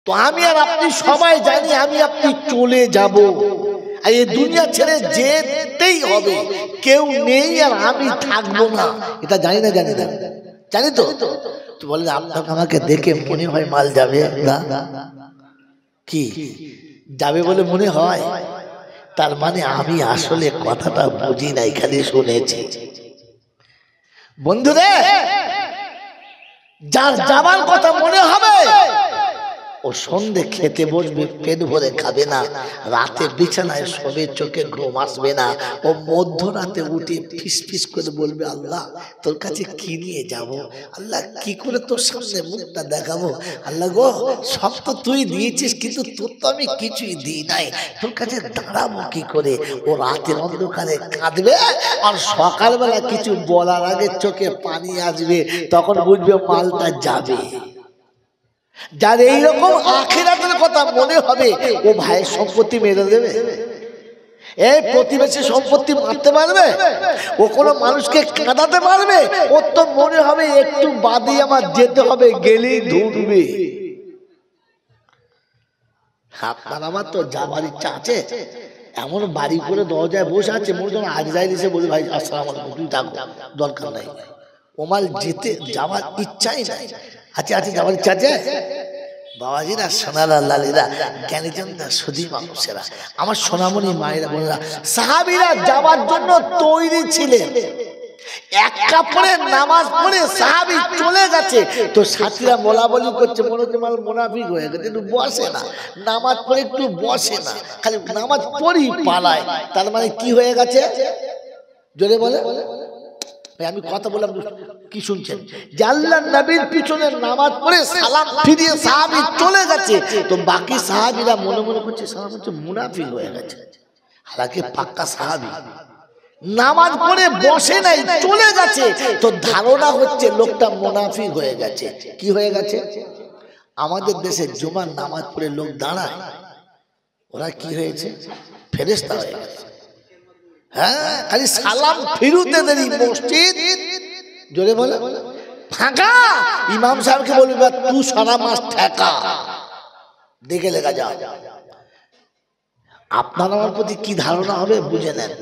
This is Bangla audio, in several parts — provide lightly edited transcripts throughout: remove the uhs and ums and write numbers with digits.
তো আমি আর আপনি সবাই জানি আমি আপনি চলে যাব, আর এই দুনিয়া ছেড়ে যেতেই হবে, কেউ নেই আর আমি থাকবো না, এটা জানি না? জানি তো। তো বলেন আপনাকে আমাকে দেখে মনে হয় মাল যাবে না? কি যাবে বলে মনে হয়? তার মানে আমি আসলে কথাটা বুঝি না, এখানে শুনেছি। বন্ধুরে, যার যাবার কথা মনে হবে ও সন্ধে খেতে বসবে, পেট ভরে খাবে না, রাতে বিছানায় শোবে, চোখে ঘুম আসবে না, ও মধ্যরাতে উঠে ফিস ফিস করে বলবে, আল্লাহ তোর কাছে কি নিয়ে যাব, আল্লাহ কি করে তোর সামনে মুখটা দেখাবো, আল্লাহ গো সব তো তুই দিয়েছিস, কিন্তু তোর তো আমি কিছুই দিই নাই, তোর কাছে দাঁড়াবো কি করে। ও রাতের অন্ধকারে কাঁদবে, আর সকালবেলা কিছু বলার আগে চোখে পানি আসবে, তখন বুঝবে মালটা যাবে। যার এইরকম আখিরাতের কথা মনে হবে, ও ভাইয়ের সম্পত্তি মেরে দেবে, এই প্রতিবেশী সম্পত্তি মারতে পারবে, ও কোনো মানুষকে কাঁদাতে পারবে? ওর তো মনে হবে একটু বাদে আমার যেতে হবে, গেলেই ধুটবে। আপনার আমার তো যাবার ইচ্ছা আছে, এমন বাড়ি করে দরজায় বসে আছে, মনে যেন আজ যাই দিছে, বলে ভাই আসসালামু আলাইকুম, তুমি থাকো, দরকার নাই। ওমাল যেতে যাওয়ার ইচ্ছাই নাই। আচ্ছা যাওয়ার ইচ্ছা আছে? বাবাজিরা, সোনারা, লালীরা, জ্ঞানীজনরা, সুধী মানুষেরা, আমার সোনামণি মায়েরা, বোনেরা, সাহাবীরা যাওয়ার জন্য তৈরি ছিলেন। এক কাপড়ে নামাজ পড়ে সাহাবী চলে গেছে, তো সাথীরা বলাবলি করছে, মনে হচ্ছে মাল মুনাফিক হয়ে গেছে, একটু বসে না, নামাজ পড়ে একটু বসে না, খালি নামাজ পড়ি পালায়। তার মানে কি হয়ে গেছে? জোরে বলে, আমি কথা বললাম কি শুনছেন? আল্লাহর নবীর পিছনে নামাজ পড়ে সালাম ফিরিয়ে সাহাবী চলে গেছে, তো বাকি সাহাবীরা মনে মনে করছে সালাম হচ্ছে মুনাফিক হয়ে গেছে। হালাকি পাক্কা সাহাবী, নামাজ পড়ে বসে নাই, চলে গেছে, তো ধারণা হচ্ছে লোকটা মুনাফিক হয়ে গেছে। কি হয়ে গেছে? আমাদের দেশে জুমার নামাজ পড়ে লোক দাঁড়ায়, ওরা কি হয়েছে? ফেরেশতা হয়ে গেছে। হ্যাঁ, খালি সালাম ফিরুতে দেরি, মসজিদ জোরে বলে ফাঁকা। ইমাম সাহেবকে বলবে তুই সারা মাস ঠেকা, দেখে লেখা যা। আপনার আমার প্রতি কি ধারণা হবে বুঝে নেন।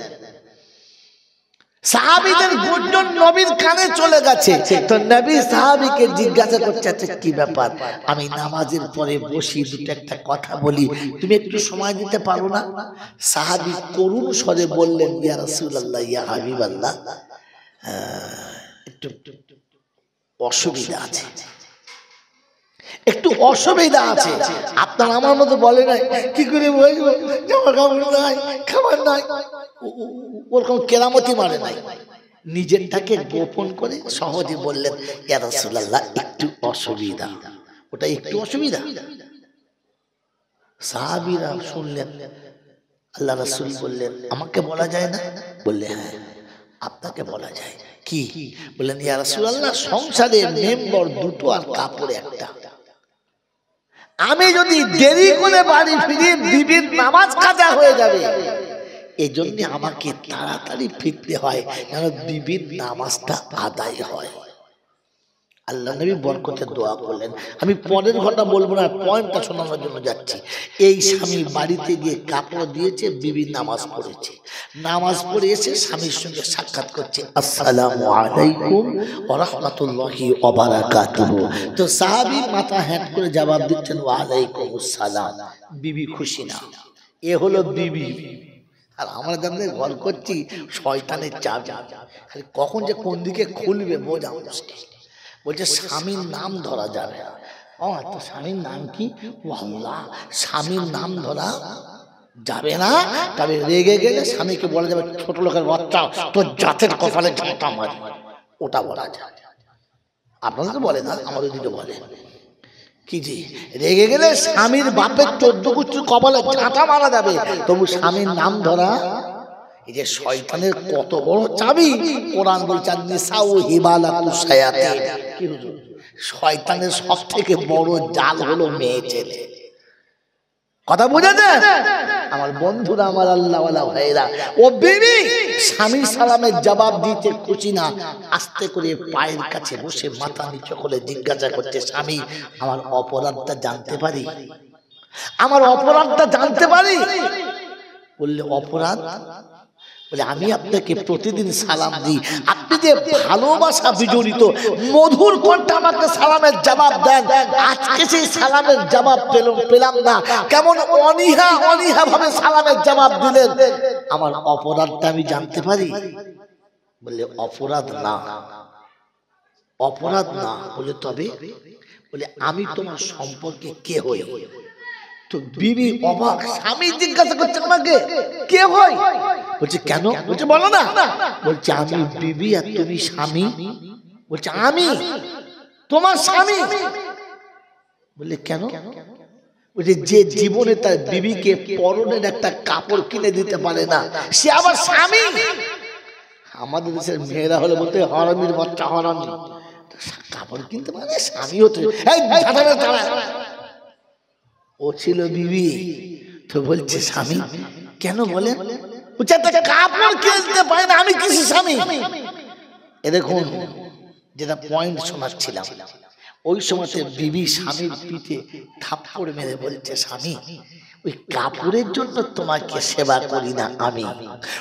সাহাবীদের গুঞ্জন নবীর কানে চলে গেছে, তো নবী সাহাবীকে জিজ্ঞাসা করছে, আচ্ছা কি ব্যাপার, আমি নামাজের পরে বসি, দুটো একটা কথা বলি, তুমি একটু সময় দিতে পারো না? সাহাবী করুণ স্বরে বললেন, ইয়া রাসূলুল্লাহ, ইয়া হাবিবাল্লাহ, একটু অসুবিধা আছে, একটু অসুবিধা আছে। আপনার আমার মতো বলে নাই, কি করে বলবো, জামা কাপড় নাই, খাবার নাই, ওরকম কেরামতি মানে নাই, নিজেরটাকে গোপন করে সহজে বললেন, ইয়া রাসূলুল্লাহ একটু অসুবিধা। ওটা একটু অসুবিধা। সাহাবীরা শুনলেন, আল্লাহ রাসূল বললেন, আমাকে বলা যায় না? বললে হ্যাঁ আপনাকে বলা যায়। কি? বললেন, ইয়া রাসূলুল্লাহ সংসারের মেম্বার দুটো আর কাপড় একটা, আমি যদি দেরি করে বাড়ি ফিরি বিবির নামাজ কাজা হয়ে যাবে, এই জন্য আমাকে তাড়াতাড়ি ফিরতে হয়, যেন বিবির নামাজটা আদায় হয়। আল্লাহ নবী বরকতের দোয়া করলেন। আমি পরের ঘটনা বলবো না, পয়েন্টটা শোনানোর জন্য যাচ্ছি। এই স্বামী বাড়িতে গিয়ে কাপড় দিয়েছে, বিবি নামাজ পড়েছে, নামাজ পড়ে এসে স্বামীর সঙ্গে সাক্ষাৎ করছে, আসসালামু আলাইকুম ওয়া রাহমাতুল্লাহি ওয়া বারাকাতুহু। তো সাহাবী মাথা হ্যাট করে জবাব দিচ্ছেন, ওয়া আলাইকুম আসসালাম। বিবি খুশি না, এ হলো বিবি। আর আমরা যাদের ঘর করছি শয়তানের চাবি, খালি কখন যে কোন দিকে খুলবে বোঝা মুশকিল। বলছে স্বামীর নাম ধরা যাবে না। ও তো স্বামীর নাম কি? আল্লাহ, স্বামীর নাম ধরা যাবে না, তবে রেগে গেলে স্বামীকে বলা যাবে, ছোট লোকের বাচ্চা, তোর জাতের কপালে ঝাঁটা মারি, ওটা বলা যায়। আপনারা তো বলে না, আমাদের দিকে বলে কি জি, রেগে গেলে স্বামীর বাপের 14 গোষ্ঠীর কপালে ঝাঁটা মারা যাবে, তবু স্বামীর নাম ধরা। এই যে শয়তানের কত বড় চাবি, কোরআন বলছে নিসাউ হিবালাতুশ শায়াতিন। কি হুজুর, শয়তানের সবথেকে বড় জাল হলো মেয়ে ছেলে। কথা বুঝেছে আমার বন্ধুরা, আমার আল্লাহওয়ালা ভাইরা? ও বিবি স্বামী সালামের জবাব দিতে খুশি না, আস্তে করে পায়ের কাছে বসে মাথা নিচু করে জিজ্ঞাসা করছে, স্বামী আমার অপরাধটা জানতে পারি? আমার অপরাধটা জানতে পারি? বললে অপরাধ? বলে আমি আপনাকে প্রতিদিন সালাম দিই, আপনি যে ভালোবাসা বিজড়িত মধুর কণ্ঠে আমাকে সালামের জবাব দেন, আজকে সেই সালামের জবাব পেলাম না, কেমন অনীহা ভাবে সালামের জবাব দিলেন, আমার অপরাধটা আমি জানতে পারি? বলে অপরাধ না, অপরাধ না। বলে তবে? বলে আমি তোমার সম্পর্কে কে হই? তো বিবি অবাক, স্বামী জিজ্ঞাসা করছে আমাকে কে হয়? বলছে কেন? বলছে বলো না। বলছে আমি বিবি আর তুমি স্বামী। বলছে আমি তোমার স্বামী। বললে কেন? বলছে যে জীবনে তার বিবিকে পরনের একটা কাপড় কিনে দিতে পারে না, সে আবার স্বামী? আমাদের দেশের মেয়েরা হলে বলতে হারামির বাচ্চা, হারামি, কাপড় কিনতে পারে স্বামী হতে। ও ছিল বিবি, তো বলছে স্বামী কেন? বলে কাপড় কিনতে পারে না, আমি কিছু স্বামী। এ দেখুন যেটা পয়েন্ট শোনাচ্ছিলাম, ওই সময়তে বিবি স্বামীর পিঠে থাপ্পড় মেরে বলছে, স্বামী ওই কাপড়ের জন্য তোমাকে সেবা করি না আমি,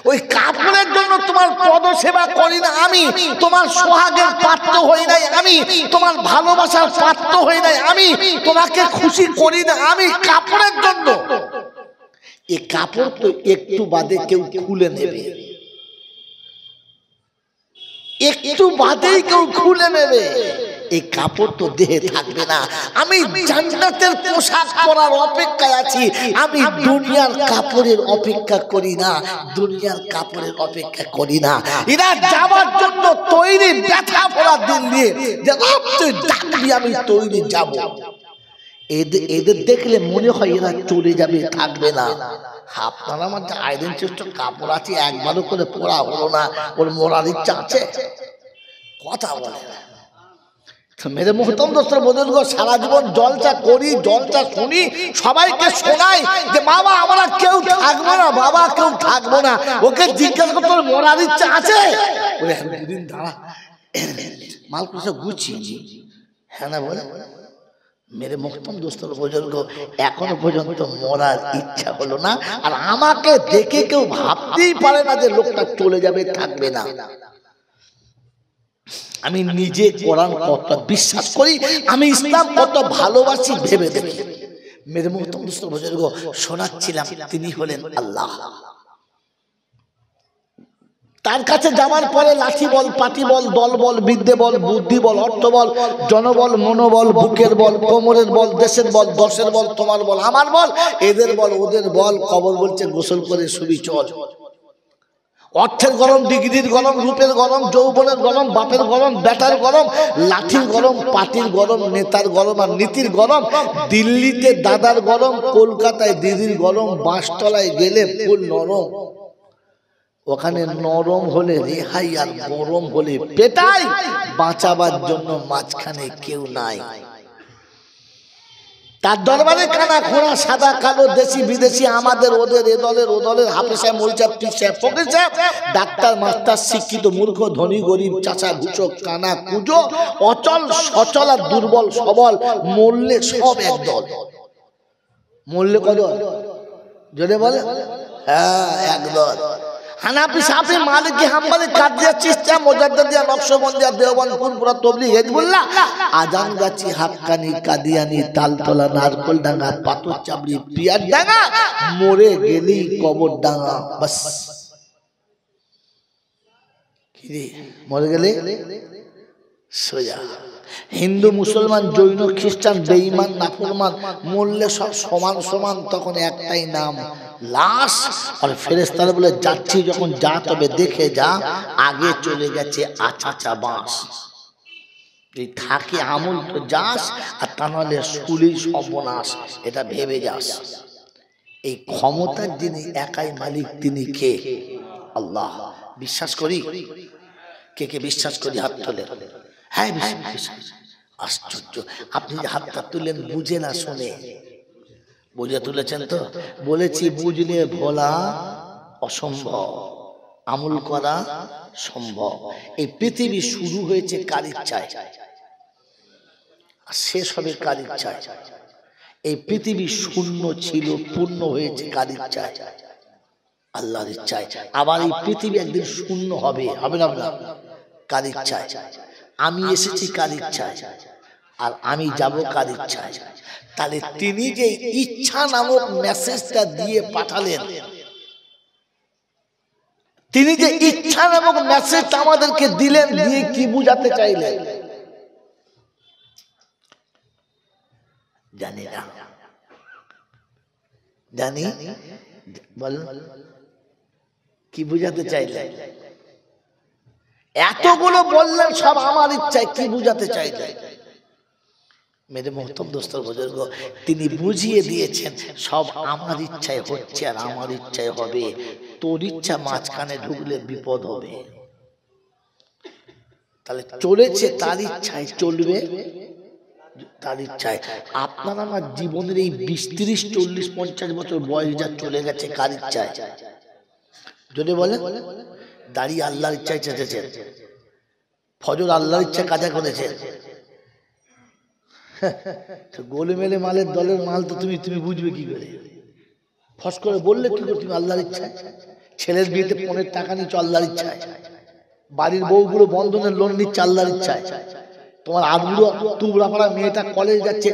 ওই কাপড়ের জন্য তোমার পদ সেবা করি না আমি, তোমার সোহাগের পাত্র হই নাই আমি, তোমার ভালোবাসার পাত্র হই নাই আমি, তোমাকে খুশি করি না আমি কাপড়ের জন্য। এই কাপড় তো একটু বাদে কেউ খুলে নেবে, একটু বাদেই কেউ খুলে নেবে, এই কাপড় তো দেহে থাকবে না। আমি জান্নাতের পোশাক পরার অপেক্ষায় আছি, আমি দুনিয়ার কাপড়ের অপেক্ষা করি না, দুনিয়ার কাপড়ের অপেক্ষা করি না। এরা যাওয়ার জন্য তৈরি, ব্যথা পড়া দিন দিয়ে যে তুই ডাকবি আমি তৈরি যাব। এদের দেখলে মনে হয় এরা চলে যাবে, থাকবে না। আপনার আমার যে আইরন চেষ্ট কাপড় আছে একবারও করে পরা হলো না, ওর মরার ইচ্ছা আছে? কথা বলে মেরে মোহতম দোস্তর বুজুর্গ, সারা জীবন জলসা করি, জলসা শুনি, সবাইকে শোনাই যে বাবা আমরা কেউ থাকবো না, বাবা কেউ থাকবো না। ওকে জিজ্ঞাসা করতে মরার ইচ্ছা আছে? বলে দুদিন দাঁড়া, মালকুসা গুছিয়ে নি। হ্যাঁ না বলে মেরে মোহতম দোস্তর বুজুর্গ, এখনো পর্যন্ত মরার ইচ্ছা হলো না। আর আমাকে দেখে কেউ ভাবতেই পারে না যে লোকটা চলে যাবে, থাকবে না। আমি নিজে কোরআন কত বিশ্বাস করি, আমি ইসলাম কত ভালোবাসি ভেবে দেখি। মেরে মোহতম দোস্তর বুজুর্গ শোনাচ্ছিলাম, তিনি হলেন আল্লাহ। তার কাছে যাওয়ার পরে লাঠি বল, পাটি বল, দল বল, বিদ্যে বল, বুদ্ধি বল, অর্থ বল, জনবল, মনোবল, বুকের বল, কোমরের বল, দেশের বল, দশের বল, তোমার বল, আমার বল, এদের বল, ওদের বল। কবর বলছে গোসল করে শুবি চল। অর্থের গরম, ডিগ্রির গরম, রূপের গরম, যৌবনের গরম, বাপের গরম, বেটার গরম, লাঠির গরম, পাটির গরম, নেতার গরম আর নীতির গরম। দিল্লিতে দাদার গরম, কলকাতায় দিদির গরম, বাঁশতলায় গেলে ফুল নরম। ওখানে নরম হলে রেহাই আর গরম হলে পেটাই, বাঁচাবার জন্য মাঝখানে কেউ নাই। তার দরবারে কানা খোঁড়া, সাদা কালো, দেশি বিদেশি, আমাদের ওদের, এ দলের ও দলের, হাফেজ সাহেব, মৌলভী সাহেব, পীর সাহেব, ফকির সাহেব, ডাক্তার, মাস্টার, শিক্ষিত, মূর্খ, ধনী, গরিব, চাচা, ঘুচক, কানা, কুজো, অচল, সচল আর দুর্বল, সবল, মরলে সব একদল। মরলে কদল জোরে বলে? হ্যাঁ একদল। হানাফি, শাফি, মালিকি, হাম্বলি, কাদিয়া, চিশতিয়া, মুজাদ্দিদিয়া, নকশবন্দিয়া, দেওবন্দ, ফুরফুরা, তাবলীগ, হিজবুল্লাহ, আজানগাছি, হাক্কানি, কাদিয়ানি, তালতলা, নারকলডাঙ্গা, পাথর চাবড়ি, পিয়ার ডাঙ্গা, মরে গেলি কবর ডাঙ্গা। বাস কি রে, মরে গেলে সোজা। হিন্দু, মুসলমান, জৈন, খ্রিস্টান, বেঈমান, নাফরমান, মরলে সব সমান সমান, তখন একটাই নাম লাশ। আর ফেরেশতারা বলে যাচ্ছি যখন যা তবে দেখে যা, আগে চলে গেছে আচাচা বাঁশ। এই থাকে আমল তো যাস, আর তা নাহলে শুলি সর্বনাশ, এটা ভেবে যাস। এই ক্ষমতার যিনি একাই মালিক, তিনি কে? আল্লাহ। বিশ্বাস করি? কে কে বিশ্বাস করি হাত তোলে? হ্যাঁ বিশ্বাস। আশ্চর্য, আপনি যে হাতটা তুলেন বুঝে না শুনে, বুঝে তুলেছেন তো? বলেছি বুঝলে ভোলা অসম্ভব, আমল করা সম্ভব। এই পৃথিবী শুরু হয়েছে কার ইচ্ছায় আর শেষ হবে কার ইচ্ছায়। এই পৃথিবী শূন্য ছিল, পূর্ণ হয়েছে কার ইচ্ছায়? আল্লাহর ইচ্ছায়। আবার এই পৃথিবী একদিন শূন্য হবে, হবে না? কার ইচ্ছায়? আমি এসেছি কার ইচ্ছায় আর আমি যাব কার ইচ্ছায়। তাহলে তিনি যে ইচ্ছা নামক মেসেজটা দিয়ে পাঠালেন, তিনি যে ইচ্ছা নামক মেসেজটা আমাদেরকে দিলেন, দিয়ে কি বুঝাতে চাইলেন জানি না, জানি বলেন কি বুঝাতে চাইলেন? এতগুলো বললেন সব আমার ইচ্ছায়, কি বুঝাতে চাইলেন? মেরে মোহতরম দোস্তর বুজুর্গ, তিনি বুঝিয়ে দিয়েছেন সব আমার ইচ্ছায় হচ্ছে আর আমার ইচ্ছায় হবে। তোর ইচ্ছা মাঝখানে ঢুকলে বিপদ হবে। তাহলে চলেছে তার ইচ্ছায়, চলবে তার ইচ্ছায়। আপনার আমার জীবনের এই 20, 30, 40, 50 বছর বয়স যা চলে গেছে কার ইচ্ছায়? যদি বলেন দাঁড়িয়ে আল্লাহর ইচ্ছায় চেঁচেছেন, ফজর আল্লাহর ইচ্ছায় কাজা করেছেন, গোলেমেলে মালের দলের মাল তো তুমি বুঝবে কি করে? ফস করে বললে কি করে তুমি আল্লাহর ইচ্ছায়? ছেলের বিয়েতে 15 টাকা নিচ্ছ আল্লাহর ইচ্ছায়, বাড়ির বউগুলো বন্ধনের লোন নিচ্ছে আল্লাহর ইচ্ছায়, তোমার আদগুলো তুবড়া পাড়া মেয়েটা কলেজ যাচ্ছে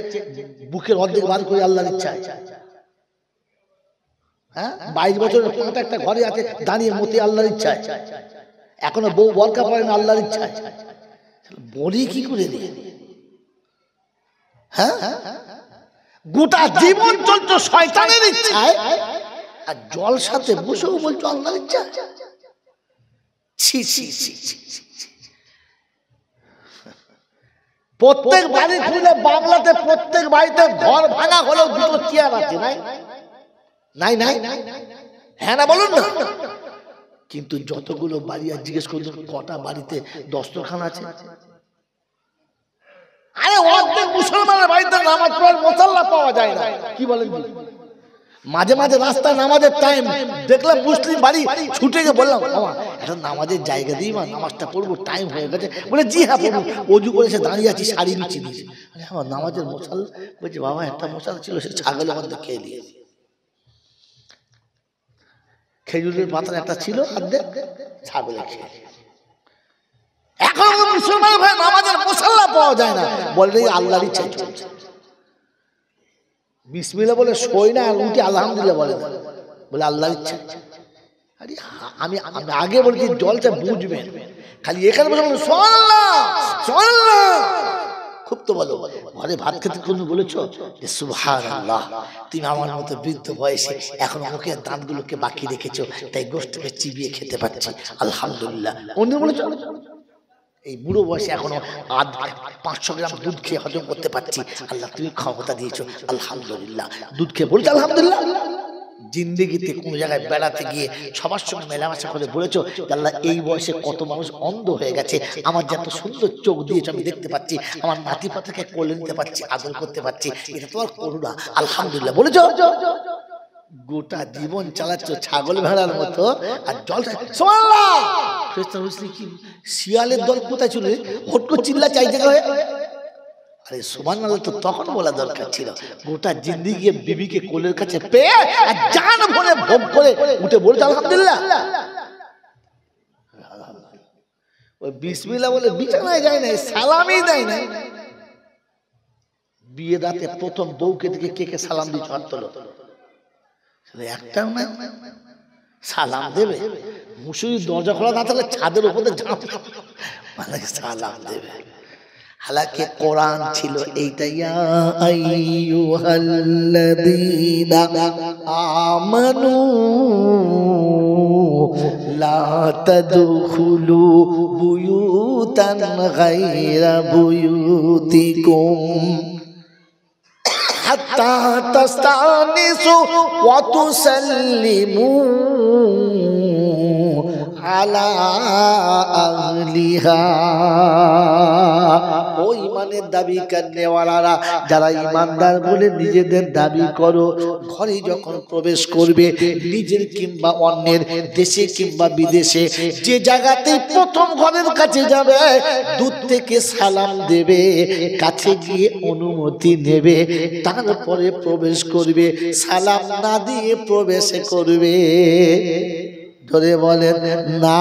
বুকের অর্ধেক বার করে আল্লাহর ইচ্ছায়। হ্যাঁ, 22 বছরের পোঁটা একটা ঘরে আছে দাঁড়িয়ে মতে আল্লাহর ইচ্ছায়, এখনো বউ বরকা পড়ে না আল্লাহর ইচ্ছায়। বলি কি করে দিয়ে? হ্যাঁ, গোটা জীবন চলছো শয়তানের ইচ্ছায় আর জলসাতে বসেও বলছো আল্লাহর ইচ্ছা। ছি ছি ছি ছি। প্রত্যেক বাড়ি খুলে বাংলাতে প্রত্যেক বাড়িতে ঘর ভাঙা হলেও দুটো চেয়ার আছে, নাই নাই নাই? হ্যাঁ না বলুন না? কিন্তু যতগুলো বাড়ি আর জিজ্ঞেস করুন কটা বাড়িতে দস্তরখান আছে? আরে অর্ধেক মুসলমানের বাড়িতে নামাজ পড়ার মুসাল্লা পাওয়া যায় না। কি বলেন? মাঝে মাঝে রাস্তায় নামাজের টাইম দেখলাম মুসলিম বাড়ি, ছুটে গিয়ে বললাম একটা নামাজের জায়গা দিই মা, নামাজটা পড়বো, টাইম হয়ে গেছে। বলে জি হ্যাঁ পড়বো। অজু করে সে দাঁড়িয়ে আছি, শাড়ি বিছিয়ে দিয়েছে। আমার নামাজের মশাল্লা। বলছে বাবা একটা মশাল ছিল, সে ছাগলের মধ্যে খেয়ে নিয়েছে। খেজুরের পাতার একটা ছিল, অর্ধেক ছাগলে খেয়ে। এখন মুসলমান ভাই নামাজের মুসাল্লা পাওয়া যায় না, বলে আল্লাহর ইচ্ছা চলছে। বিসমিল্লাহ বলে শোয় না আর উঠে আলহামদুলিল্লাহ বলে না, বলে আল্লাহর ইচ্ছা। আরে আমি আগে বলছি জলটা বুঝবেন, খালি এখানে বসে সুবহানাল্লাহ সুবহানাল্লাহ খুব তো বলো। ঘরে ভাত খেতে তুমি বলেছো যে সুবহানাল্লাহ, তুমি আমার মতো বৃদ্ধ বয়সে এখন মুখের দাঁতগুলোকে বাকি রেখেছো, তাই গোশতকে চিবিয়ে খেতে পারছি, আলহামদুলিল্লাহ। অন্য বলেছো এই বুড়ো বয়সে এখনো 500 গ্রাম দুধ খেয়ে হজম করতে পারছি, আল্লাহ তুমি ক্ষমতা দিয়েছো, আলহামদুলিল্লাহ। দুধ খেয়ে বলছো আলহামদুলিল্লাহ। জিন্দেগিতে কোন জায়গায় বেড়াতে গিয়ে সবার সঙ্গে মেলামেশা করে বলেছো আল্লাহ এই বয়সে কত মানুষ অন্ধ হয়ে গেছে, আমার যে এত সুন্দর চোখ দিয়েছো আমি দেখতে পাচ্ছি, আমার নাতি পাতাকে কোলে নিতে পারছি, আদর করতে পারছি, এটা তোমার করুণা, আলহামদুলিল্লাহ বলেছো। গোটা জীবন চালাচ্ছ ছাগল ভেড়ার মতো আর জল সুবহানাল্লাহ। কি শিয়ালের দল কোথায় ছিল? হট করে চিল্লা চাই জায়গা হয়ে। আরে সুবহানাল্লাহ তো তখন বলা দরকার ছিল। গোটা জিন্দেগি বিবিকে কোলের কাছে পেয়ে আর জান ভরে ভোগ করে উঠে বলছে আলহামদুলিল্লাহ। ওই বিসমিল্লাহ বলে বিছানায় যায় না, সালামই দেয় না। বিয়ে রাতে প্রথম বউকে দিকে কে কে সালাম দিচ্ছ হাত তোলো? একটাও না সালাম দেবে। মুসুরির দরজা খোলা না থাকলে ছাদের উপরে মানে সালাম দেবে। হালাকে কোরআন ছিল এইটা, ইয়া আইয়ুহাল্লাযীনা আমানু লা তাদখুলু বুয়ুতান গায়রা বুয়ুতিকুম হাত্তা তাস্তানিসু ওয়া তুসাল্লিমু আলা আহলিহা ও ইমানের দাবি করনেওয়ালারা, যারা ইমানদার বলে নিজেদের দাবি করো, ঘরে যখন প্রবেশ করবে, নিজের কিংবা অন্যের দেশে কিংবা বিদেশে যে জায়গাতে প্রথম ঘরের কাছে যাবে, দূর থেকে সালাম দেবে, কাছে গিয়ে অনুমতি নেবে, তারপরে প্রবেশ করবে। সালাম না দিয়ে প্রবেশ করবে। ধরে বলেন না।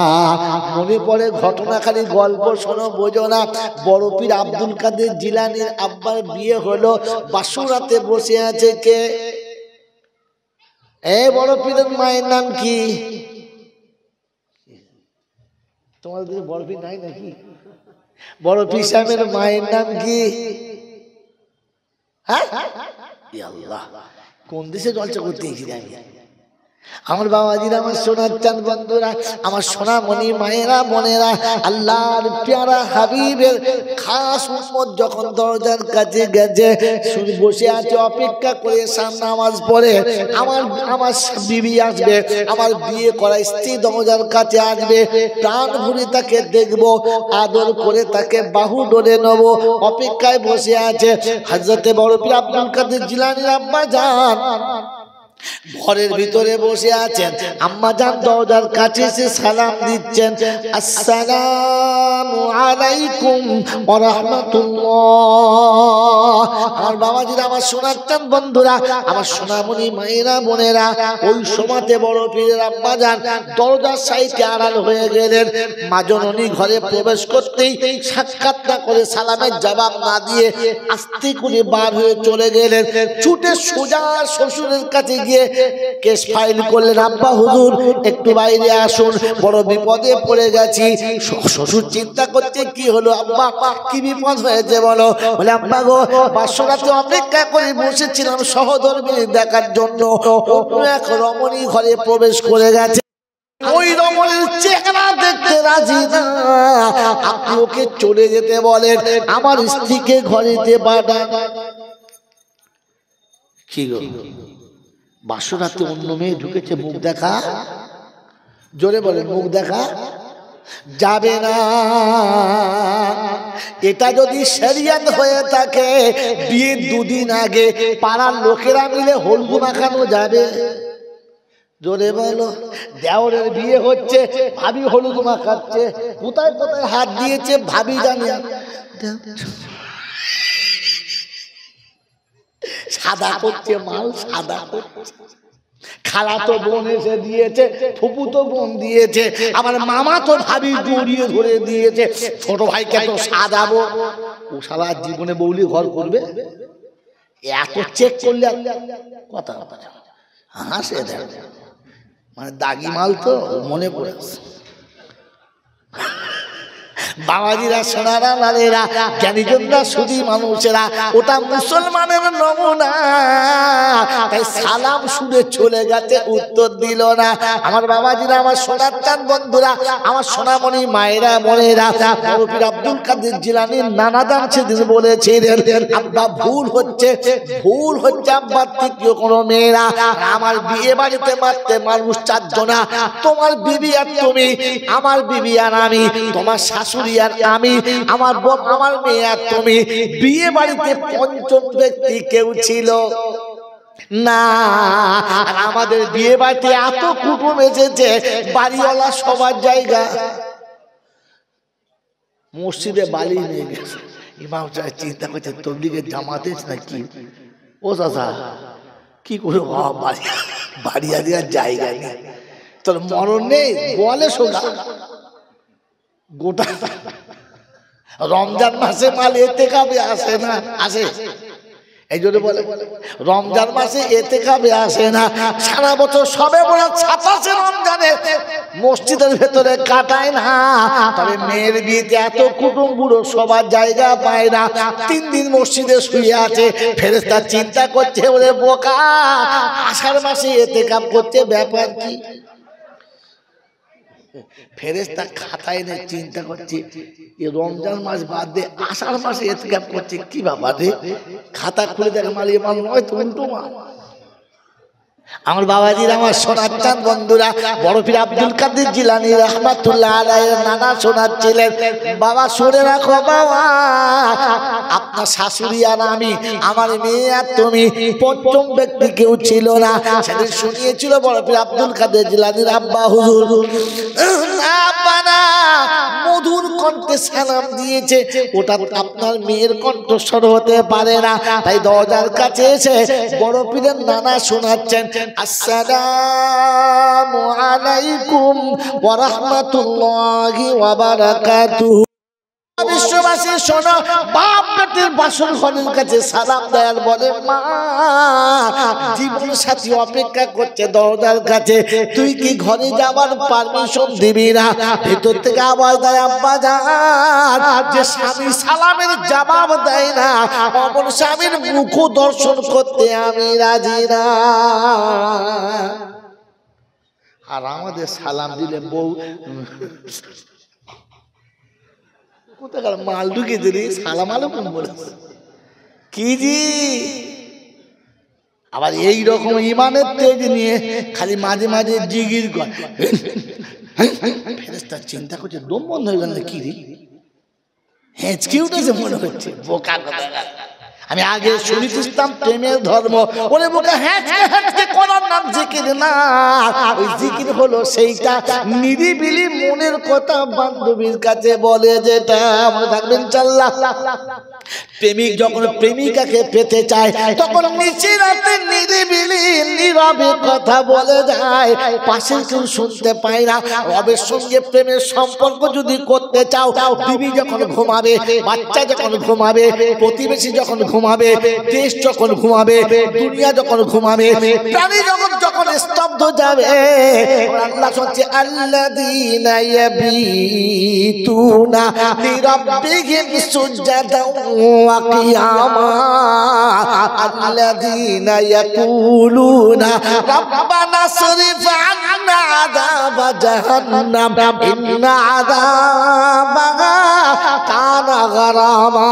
মনে পড়ে ঘটনা, খালি গল্প শোনো বোঝো না। বড় পীর আব্দুল কাদের জিলানীর আব্বার বিয়ে হলো, বাসুরাতে বসে আছে কে? বড় পীরের মায়ের নাম কি? তোমাদের বড় পীর নাই নাকি? বড় পীর সাহেবের মায়ের নাম কি? হ্যাঁ, আল্লাহ, কোন দেশে জলসা করতে এসেছি আমি? আমার বাবাজিরা, আমার সোনার চাঁদ বন্ধুরা, আমার সোনামণি মায়েরা বোনেরা, আল্লাহর প্যারা হাবিবের খাস উম্মত যখন দরজার কাছে গেছে, বসে আছে অপেক্ষা করে, নামাজ পড়ে আমার বিবি আসবে, আমার বিয়ে করা স্ত্রী দরজার কাছে আসবে, প্রাণ ভরে তাকে দেখবো, আদর করে তাকে বাহু ডলে নেব, অপেক্ষায় বসে আছে। হযরতে বড় পীর আব্দুল কাদের জিলানীর আব্বা জান ঘরের ভিতরে বসে আছেন। আম্মা জান দরজার কাছে এসে সালাম দিচ্ছেন, আসসালামু আলাইকুম ওয়া রাহমাতুল্লাহ। আমার বাবাজিরা, আমার সোনার চাঁদ বন্ধুরা, আমার সোনামণি মায়েরা বোনেরা, ওই সময়তে বড় পীরের আম্মা জান দরজার সাইডে আড়াল হয়ে গেলেন। মা জননী ঘরে প্রবেশ করতেই সাক্ষাৎ না করে, সালামের জবাব না দিয়ে আস্তে করে বার হয়ে চলে গেলেন। ছুটে সোজা শ্বশুরের কাছে গিয়ে কেস ফাইল করলেন, আব্বা হুজুর একটু বাইরে আসুন, বড় বিপদে পড়ে গেছি। শ্বশুর চিন্তা করছে, কি হলো আব্বা, কি বিপদ হয়েছে বলো? বলে, আব্বা গো, বাসরাতে অপেক্ষা করে বসেছিলাম সহধর্মিনী দেখার জন্য, অন্য এক রমণী ঘরে প্রবেশ করে গেছে, ওই রমণীর চেহারা দেখতে রাজি না, আপনি ওকে চলে যেতে বলেন, আমার স্ত্রীকে ঘরেতে পাঠান। কি গো, বাসরাতে অন্য মেয়ে ঢুকেছে, মুখ দেখা, জোরে বলেন, মুখ দেখা যাবে না। এটা যদি শরিয়ত হয়ে থাকে, বিয়ের দুদিন আগে পাড়ার লোকেরা মিলে হলুদ মাখানো যাবে। জোরে বলো, দেওরের বিয়ে হচ্ছে, ভাবি হলুদ মাখাচ্ছে, কোথায় কোথায় হাত দিয়েছে ভাবি জানে, সাদা করছে মাল, সাদা করছে। খালাতো বোন এসে দিয়েছে, ফুপুতো বোন দিয়েছে, আমার মামা তো ভাবি জড়িয়ে ধরে দিয়েছে, ছোট ভাইকে তো সাজাবো। ও শালা জীবনে বৌলি ঘর করবে? এত চেক করলে কথা হাসে, মানে দাগি মাল তো মনে পড়েছে। বাবাজিরা, সোনারা, লালেরা, জ্ঞানীজনরা, সুধী মানুষেরা, ওটা মুসলমানের নমুনা, তাই সালাম শুনে চলে গেছে, উত্তর দিল না। আমার বাবাজিরা, আমার সোনার চাঁদ বন্ধুরা, আমার সোনামণি মায়েরা বোনেরা, বড় পীর আব্দুল কাদের জিলানীর নানা দান সেদিন বলেছিলেন, আব্বা ভুল হচ্ছে, ভুল হচ্ছে আব্বার তৃতীয় কোনো মেয়েরা। আমার বিয়ে বাড়িতে মারতে মানুষ চারজনা, তোমার বিবি আর তুমি, আমার বিবি আর আমি, তোমার শাশুড়ি আর আমি, আমার বাপ, আমার মেয়ে আর তুমি। বিয়ে বাড়িতে পঞ্চম ব্যক্তি কেউ ছিল না। আমাদের বিয়ে বাড়িতে এত কুটুম এসেছে, বাড়িওয়ালা সবার জায়গা মসজিদে বালি নিয়ে গেছে। ইমাম সাহেব চিন্তা করছে, তবলিগের জামাতে নাকি? ও চাচা, কি করে বাড়ি দেওয়ার জায়গা নেই, তোর মরণ নেই বলে শোনা। গোটা রমজান মাসে মাল এতে কাবে আসে না, আসে? এই জন্য বলে রমজান মাসে এতে কাবে আসে না, সারা বছর সবে বড় ছাপাছে রমজানে মসজিদের ভেতরে কাটায় না। তবে মেয়ের বিয়েতে এত কুটুম বুড়ো সবার জায়গা পায় না, 3 দিন মসজিদে শুয়ে আছে। ফেরেশতা চিন্তা করছে, ওরে বোকা, আষাঢ় মাসে এতে কাপ করতে ব্যাপার কি? ফেরেশতা খাতায় নিয়ে চিন্তা করছে, রমজান মাস বাদ দিয়ে আষাঢ় মাসে ইতিকাফ করছে, কি ব্যাপার রে? খাতা খুলে দেখে মালিয়ে মাল নয় তো উল্টো মাল। আমার বাবাজির, আমার সোনার চাঁদ বন্ধুরা, বড় পীর আব্দুল কাদের জিলানী রাহমাতুল্লাহ আলাইহির নানা শোনাচ্ছিলেন, বাবা শুনে রাখো বাবা, আপনার শাশুড়ি আর আমি, আমার মেয়ে আর তুমি, পঞ্চম ব্যক্তি কেউ ছিল না। সেদিন শুনিয়েছিল বড় পীর আব্দুল কাদের জিলানীর আব্বা হুজুর, আব্বা না, মধুর কণ্ঠে সালাম দিয়েছে, ওটা আপনার মেয়ের কণ্ঠস্বর হতে পারে না। তাই দরজার কাছে এসে বড় পীরের নানা শোনাচ্ছেন, আসসালামু আলাইকুম ওয়া রাহমাতুল্লাহি ওয়া বারাকাতুহু। বিশ্ববাসী শোনো, বাপ বেটির বাসর ঘরের কাছে সালাম দেয়ার বলে, মা জীবন সাথী অপেক্ষা করছে দরজার কাছে, তুই কি ঘরে যাবার পারমিশন দিবি না? ভেতর থেকে আওয়াজ দেয়, আব্বা জান, যে স্বামী সালামের জবাব দেয় না, অমন স্বামীর মুখ দর্শন করতে আমি রাজি না। আর আমাদের সালাম দিলে বউ কোথাকার মাল ঢুকে দিলি, সালাম আলাইকুম বলে কি জি। আবার এই রকম ইমানের তেজ নিয়ে খালি মাঝে মাঝে জিগির কর, ফেরেশতা চিন্তা করছে দম বন্ধ হয়ে গেল কি রে, হেঁচকি উঠেছে মনে হচ্ছে, বোকা কথা। আমি আগে শুনেছিলাম প্রেমের ধর্ম, ওরে বোকা, হ্যাঁচকে হ্যাঁচকে করার নাম জিকির না। ওই জিকির হলো সেইটা নিরিবিলি মনের কথা বান্ধবীর কাছে বলে, যেটা মনে থাকবেন ইনশাআল্লাহ। প্রেমিক যখন প্রেমিকাকে পেতে চায়, তখন নিচে রাতে নিরিবিলি নীরবে কথা বলে যায়, পাশে কেউ শুনতে পায় না। রবের সঙ্গে প্রেমের সম্পর্ক যদি করতে চাও, বিবি যখন ঘুমাবে, বাচ্চা যখন ঘুমাবে, প্রতিবেশী যখন ঘুমাবে, দেশ যখন ঘুমাবে, দুনিয়া যখন ঘুমাবে, প্রাণী জগৎ যখন স্তব্ধ যাবে, আল্লাহ বলছে, আল্লাযীনা ইয়াবিতুনা লিরাব্বিহিম সুজদান ওয়া কিয়ামা, আল্লাযীনা ইয়াকুলুনা রাব্বানা সরিফ আন্না আযাবা জাহান্নাম ইন্না আযাবাহা কানা গারামা।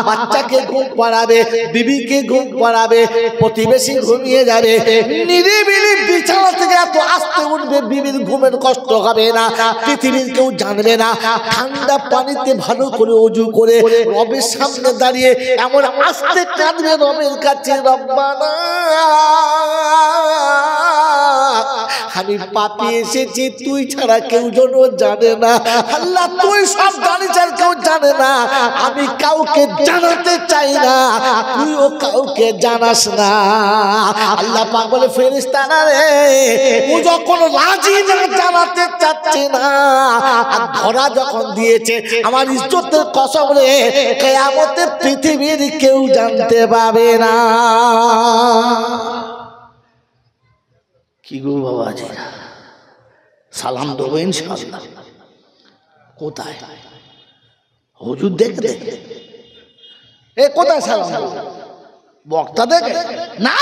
বাচ্চাকে ঘুম পাড়াবে, বিবিকে ঘুম পাড়াবে, প্রতিবেশী ঘুমিয়ে যাবে, নিরিবিলি বিছানা থেকে এত আস্তে উঠবে, বিবির ঘুমের কষ্ট হবে না, পৃথিবীর কেউ জানবে না। ঠান্ডা পানিতে ভালো করে ওযু করে রবের সামনে দাঁড়িয়ে এমন আস্তে কাঁদবে রবের কাছে, রব্বানা আমি পাপী এসেছি, তুই ছাড়া কেউ যেন জানে না। আল্লাহ তুই সব জানিস, আর কেউ জানে না। আমি কাউকে জানাতে চাই না, তুইও কাউকে জানাস না। আল্লাহ পাক বলে, ফেরেশতারা রে, ও যখন রাজি না, জানাতে চাচ্ছে না, আর ধরা যখন দিয়েছে, আমার ইজ্জতের কসম রে, কিয়ামতে পৃথিবীর কেউ জানতে পাবে না। কি গো বাবাজি, সালাম দেবো ইনশাআল্লাহ। কোথায় হুজুর দেখতে, এ কোথায় সালাম দেবো? বক্তা দেখে না।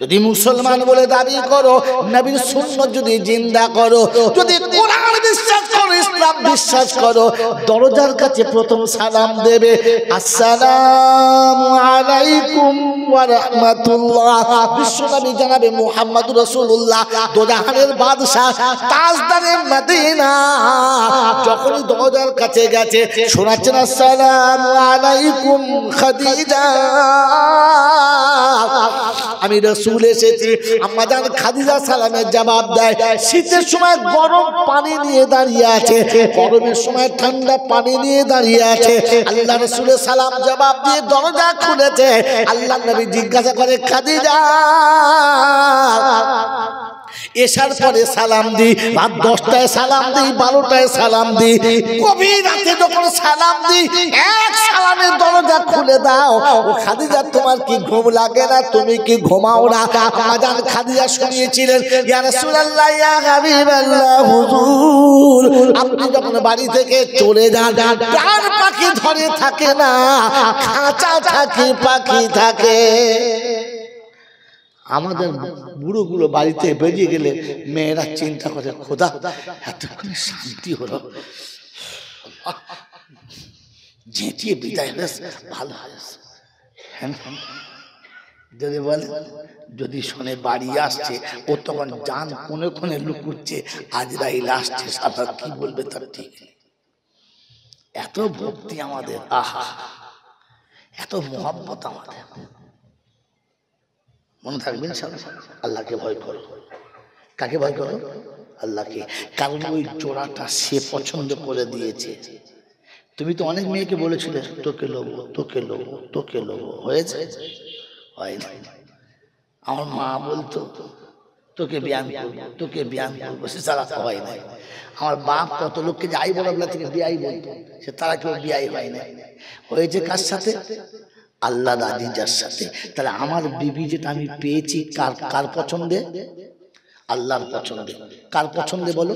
যদি মুসলমান বলে দাবি করো, নবীর সুন্নাত যদি জিন্দা করো, যদি কোরআন বিশ্বাস করো, ইসলাম বিশ্বাস করো, দরজার কাছে প্রথম সালাম দেবে, আসসালামু আলাইকুম ওয়া রাহমাতুল্লাহ। বিশ্বনবী জনাবে মুহাম্মদুর রাসূলুল্লাহ, দোজাহানের বাদশা, তাজদারে মদিনা, যখনই দরজার কাছে গেছে শোনাচ্ছেন, আসসালামু আলাইকুম খাদিজা, আমি রাসূল এসেছি। আম্মা জান খাদিজা সালামের জবাব দেয়। শীতের সময় গরম পানি নিয়ে দাঁড়িয়ে আছে, গরমের সময় ঠান্ডা পানি নিয়ে দাঁড়িয়ে আছে। আল্লাহ রাসূলের সালাম জবাব দিয়ে দরজা খুলেছে। আল্লাহ নবী জিজ্ঞাসা করে, খাদিজা এশার পরে সালাম দি, রাত 10টায় সালাম দি, 12টায় সালাম দি, গভীর রাতে যখন সালাম দি, এক সালামের দরজা খুলে দাও। ও খাদিজা, তোমার কি ঘুম লাগে না? তুমি কি ঘুমাও না? আম্মাজান খাদিজা শুনিয়েছিলেন, ইয়া রাসূলুল্লাহ, ইয়া হাবিবাল্লাহ, হুজুর আপনি যখন বাড়ি থেকে চলে যান, প্রাণ পাখি ধরে থাকে না, খাঁচা থাকে, পাখি থাকে। আমাদের বুড়োগুলো বাড়িতে বেরিয়ে গেলে মেয়েরা চিন্তা করে, খোদা এতক্ষণে শান্তি হলো, যেটিয়ে বিদায় হয়েছে, ভালো হয়েছে। যদি বলে যদি শোনে বাড়ি আসছে ও তখন জান কোনে কোনে লুকুচ্ছে আজরাইল আসছে, সাদা কি বলবে তার ঠিক নেই। এত ভক্তি আমাদের, আহা এত মোহাব্বত আমাদের। মনে থাকবেন আল্লাহকে ভয় করো। কাকে ভয় করো? আল্লাহকে। কারণ ওই জোড়াটা সে পছন্দ করে দিয়েছে। তুমি তো অনেক মেয়েকে বলেছিলে তোকে লোবো তোকে লোবো তোকে লোবো, হয়েছে? হয় না। আমার মা বলতো তোকে বিয়ান করবো তোকে বিয়ান করবো, সে তারা হয় নাই। আমার বাপ কত লোককে যাই বলা থেকে বিয়াই বলতো, সে তারা কেউ বিয়াই হয় না। হয়েছে কার সাথে? আল্লাহ রাজি যার সাথে। তাহলে আমার বিবি যেটা আমি পেয়েছি কার কার পছন্দে? আল্লাহর পছন্দে। কার পছন্দে বলো?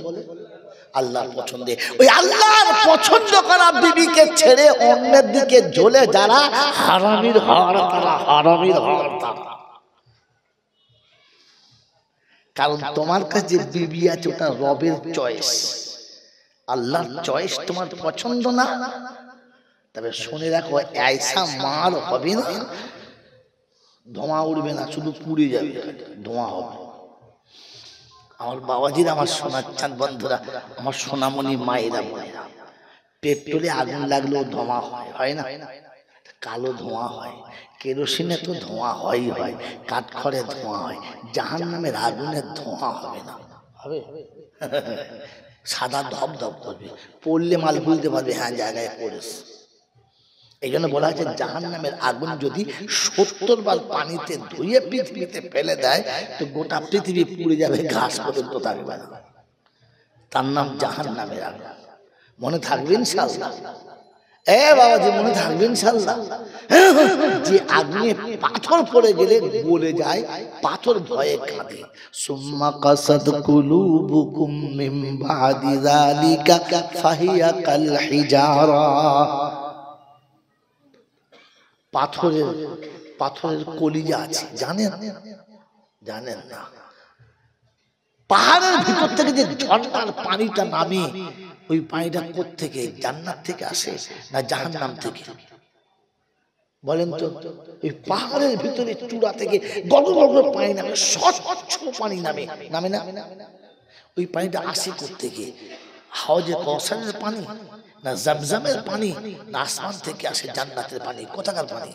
আল্লাহর পছন্দে। ওই আল্লাহর পছন্দ করা বিবিকে ছেড়ে অন্যের দিকে ঝোলে যারা হারামির হর, তারা হারামির হর তারা। কারণ তোমার কাছে যে বিবি আছে ওটা রবের চয়েস, আল্লাহর চয়েস তোমার পছন্দ না। তবে শুনে রাখো ऐसा মার হবে না, ধোঁয়া উড়বে না, শুধু পুড়ে যাবে, ধোঁয়া হবে। আমার বাবাজিরা, আমার সোনার চাঁদ বন্ধুরা, আমার সোনামণি মায়েরা বোনেরা, পেট্রোলে আগুন লাগলেও ধোঁয়া হয়, হয় না? কালো ধোঁয়া হয়, কেরোসিনে তো ধোঁয়া হয়ই হয়, কাঠখড়ে ধোঁয়া হয়, জাহান্নামের আগুনের ধোঁয়া হবে না? হবে? সাদা ধপ ধপ করবে, পড়লে মাল বুঝতে পারবে হ্যাঁ জায়গায় পড়েছে। এই জন্য বলা হয়েছে জাহান্নামের আগুন যদি 70 বার পানিতে ধুয়ে পৃথিবীতে ফেলে দেয় তো গোটা পৃথিবী পুড়ে যাবে, ঘাস পর্যন্ত থাকবে না। তার নাম জাহান্নামের আগুন। মনে থাকবে ইনশাআল্লাহ? এ বাবাজি মনে থাকবে ইনশাআল্লাহ? যে আগুনে পাথর পড়ে গেলে গলে যায়, পাথর ভয়ে কাঁদে। সুম্মা কাসাদ কুলুবুকুম মিন বাদি যালিকা ফাহিয়া কাল হিজারা। পাথরের কলিজা আছে, জানেন? জানেন না? পাহাড়ের ভিতর থেকে যে ঝর্ণার পানিটা নামে, ওই পানিটা কোত্থেকে? জান্নাত থেকে আসে না জাহান্নাম থেকে? বলেন তো। ওই পাহাড়ের ভিতরে চূড়া থেকে গড় গড় পানি নামে, স্বচ্ছ পানি নামে, নামে না? ওই পানিটা আসে কোত্থেকে? হাওজে কাউসারের পানি না জমজমের পানি না আসমান থেকে আসে জান্নাতের পানি? কোথাকার পানি?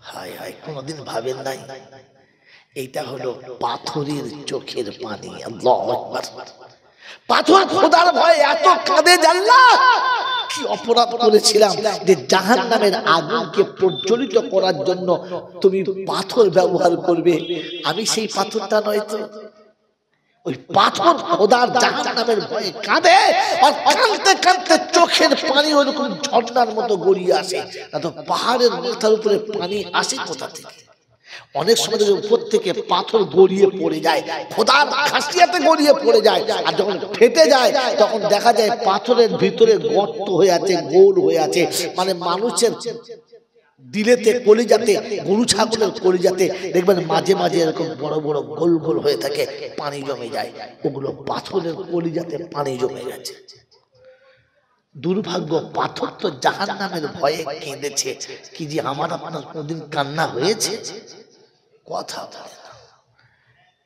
হায় হায়, কোনদিন ভাবেন নাই? এইটা হলো পাথরের চোখের পানি। আল্লাহু আকবার। পাথর খোদার ভয়ে এত কাঁদে, আল্লাহ কি অপরাধ করেছিলাম যে জাহান্নামের আগুনকে প্রজ্বলিত করার জন্য তুমি পাথর ব্যবহার করবে, আমি সেই পাথরটা নয় তো? ওই পাথর খোদার জাহান্নামের ভয়ে কাঁদে, আর কাঁদতে কাঁদতে চোখের পানি ওরকম ঝর্ণার মতো গড়িয়ে আসে। না তো পাহাড়ের মাথার উপরে পানি আসে কোথা থেকে? অনেক সময় উপর থেকে পাথর গড়িয়ে পড়ে যায়, খোদার খাসিয়াতে গড়িয়ে পড়ে যায়, আর যখন ফেটে যায় তখন দেখা যায় পাথরের ভিতরে গর্ত হয়ে আছে, গোল হয়ে আছে। মানে মানুষের দিলেতে, কলিজাতে, গরু ছাগলের কলিজাতে দেখবেন মাঝে মাঝে এরকম বড় বড় গোল গোল হয়ে থাকে, পানি জমে যায়, ওগুলো পাথরের কলিজাতে পানি জমে গেছে। দুর্ভাগ্য, পাথর তো জাহান্নামের ভয়ে কেঁদেছে। কি যে আমার আপনার কোনদিন কান্না হয়েছে? কথা বলে না।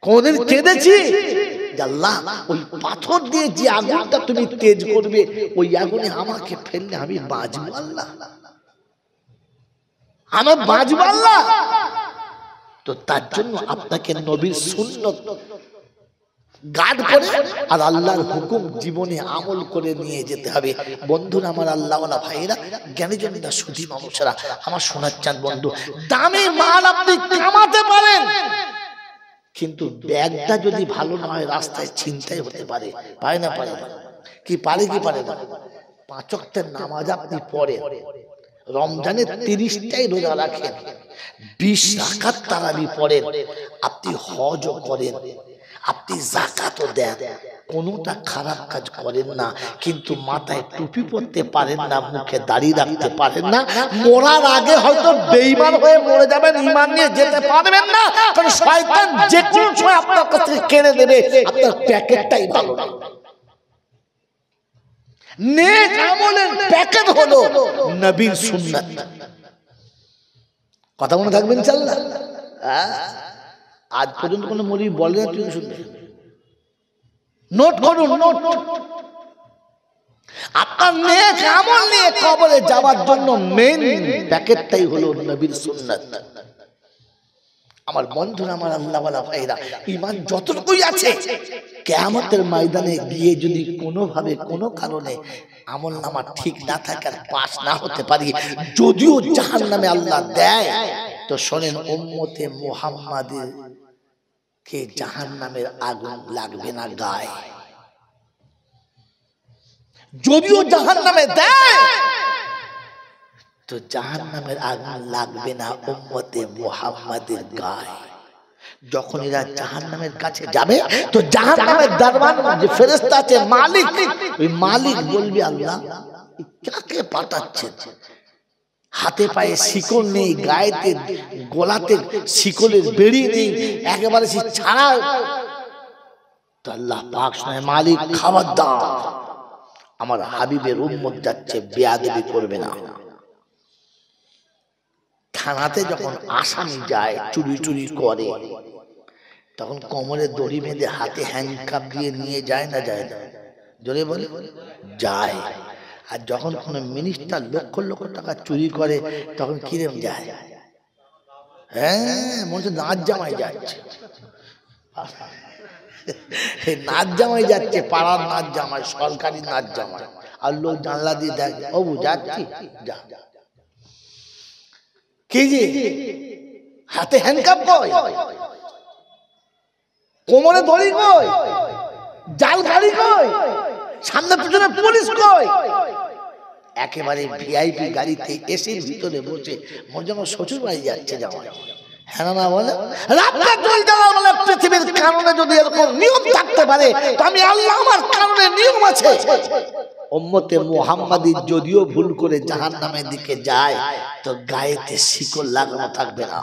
কোনদিন কেঁদেছি আল্লাহ ওই পাথর দিয়ে যে আগুনটা তুমি তেজ করবে, ওই আগুনে আমাকে ফেললে আমি বাঁচবো আল্লাহ, আমার বাঁচবো আল্লাহ? তো তার জন্য আপনাকে নবীর সুন্নত গার্ড করে আর আল্লাহর হুকুম জীবনে আমল করে নিয়ে যেতে হবে। বন্ধুরা আমার, আল্লাহওয়ালা ভাইরা, জ্ঞানীজনেরা, সুধী মানুষেরা, আমার সোনার চাঁদ বন্ধু, দামি মাল আপনি কামাতে পারেন, কিন্তু ব্যাগটা যদি ভালো না হয় রাস্তায় ছিনতাই হতে পারে। পারে না? পারে না? কি পারে কি পারে না? 5 ওয়াক্তের নামাজ আপনি পড়েন, রমজানে 30টাই রোজা রাখেন, 20 রাকাত তারাবি পড়েন, আপনি হজও করেন, আপনি যাকাতও দেন, কোনটা খারাপ কাজ করেন না, কিন্তু মাথায় টুপি পরতে পারেন না, মুখে দাড়ি রাখতে পারেন না, মরার আগে হয়তো বেঈমান হয়ে মরে যাবেন, ঈমান নিয়ে যেতে পারবেন না, কারণ শয়তান যে কোনো সময় আপনার কাছ থেকে কেড়ে নেবে। আপনার প্যাকেটটাই ভালো না। নেক আমলের প্যাকেট হলো নবীর সুন্নাত। কথা মনে থাকবে ইনশাআল্লাহ। আজ পর্যন্ত কোনো মৌলবি বলে না, তুই শুনবে, নোট করুন, নোট। আপনার নেক আমল নিয়ে কবরে যাওয়ার জন্য মেইন প্যাকেটটাই হলো নবীর সুন্নাত। আমার বন্ধুরা, আমার আল্লাহওয়ালা ভাইরা, ঈমান যতটুকুই আছে, কিয়ামতের ময়দানে গিয়ে যদি কোনোভাবে কোনো কারণে আমল নামা ঠিক না থাকে আর পাস না হতে পারি, যদিও জাহান্নামে আল্লাহ দেয়, তো শোনেন, উম্মতে মুহাম্মাদের কে জাহান্নামের আগুন লাগবে না গায়ে। যদিও জাহান্নামে দেয়, তো জাহান্নামের আগুন লাগবে না উম্মতে মুহাম্মাদের গায়ে। যখন এরা জাহান্নামের কাছে যাবে, তো জাহান্নামের দরবার যে ফেরেশতা আছে, মালিক, ওই মালিক বলবে, আল্লাহ কাকে পাঠাচ্ছেন? হাতে পায়ে শিকল নেই, গায়েতে গলাতে শিকলের বেড়ি নেই, একেবারে সে ছাড়া। তো আল্লাহ পাক শোনায়, মালিক খবরদার, আমার হাবিবের উম্মত যাচ্ছে, বেয়াদবি করবে না। থানাতে যখন আসামি যায়, চুরি টুরি করে, তখন কোমরে দড়ি বেঁধে হাতে হ্যান্ডকাপ দিয়ে নিয়ে যায় না যায় না? জোরে বলে যায়। আর যখন কোনো মিনিস্টার লক্ষ লক্ষ টাকা চুরি করে, তখন কিরম যায়? হ্যাঁ, মনে হচ্ছে নাচ জামাই যাচ্ছে, নাচ জামাই যাচ্ছে, পাড়ার নাচ জামাই, সরকারি নাচ জামাই। আর লোক জানলা দিয়ে দেখে, ও যাচ্ছি, যা। কি যে হাতে হ্যান্ডকাপ কই, কোমরে দড়ি কই, জাল গাড়ি কই, সামনে পিছনে পুলিশ কই? একেবারে ভিআইপি গাড়িতে এসির ভিতরে বসে মনে যেন শ্বশুর বাড়ি যাচ্ছে জামাই। হ্যাঁ না বলে, পৃথিবীর কারণে যদি এরকম নিয়ম থাকতে পারে, তো আমি আল্লাহ, আমার কারণে নিয়ম আছে। উম্মতে মুহাম্মাদি যদিও ভুল করে জাহান্নামের দিকে যায়, তো গায়েতে শিকল লাগানো থাকবে না।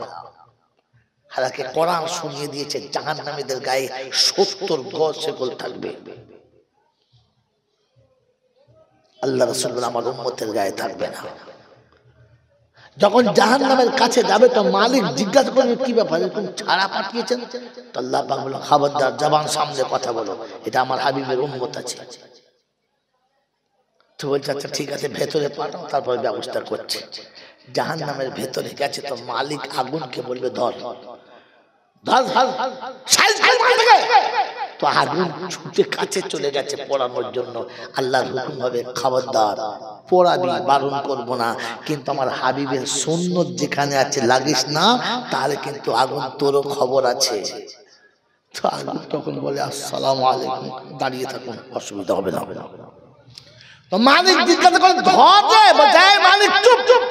হালাকে কোরআন শুনিয়ে দিয়েছে, জাহান্নামীদের গায়ে 70 গজ শিকল থাকবে। আল্লাহ রাসূল বলেন, আমার উম্মতের গায়ে থাকবে না। যখন জাহান্নামের কাছে যাবে, তো মালিক জিজ্ঞাসা করবে, কি ব্যাপার, এরকম ছাড়া পাঠিয়েছেন? তো আল্লাহ পাক বলেন, খবরদার, জবান সামনে কথা বলো, এটা আমার হাবিবের উম্মত আছে। তো বলছে, আচ্ছা ঠিক আছে, ভেতরে পাঠাও, তারপরে ব্যবস্থা করছে। জাহান্নামের ভেতরে গেছে, তো মালিক আগুনকে বলবে, ধর ধর ধর, তো আগুন ছুটে কাছে চলে গেছে পোড়ানোর জন্য। আল্লাহর হুকুম হবে, খবরদার, পোড়াবি, বারণ করব না, কিন্তু আমার হাবিবের সুন্নত যেখানে আছে লাগিস না, তাহলে কিন্তু আগুন তোরও খবর আছে। তো আগুন তখন বলে, আসসালামু আলাইকুম, দাঁড়িয়ে থাকুন, অসুবিধা হবে না। তো মালিক জিজ্ঞাসা করে, ধরে বোঝায়, মালিক চুপ চুপ।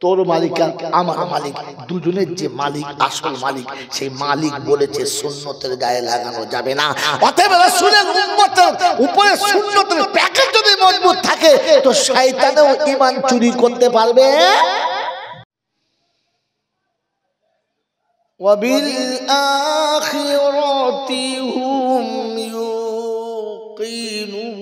তোর মালিক আর আমার মালিক, দুজনের যে মালিক, আসল মালিক, সেই মালিক বলেছে সুন্নতের গায়ে লাগানো যাবে না। অতএব রাসূলের উম্মতের উপরে সুন্নতের প্যাকেট যদি মজবুত থাকে, তো শয়তানও ঈমান চুরি করতে পারবে। ওয়াবিল আখিরাতি হুম ইউকিনুন।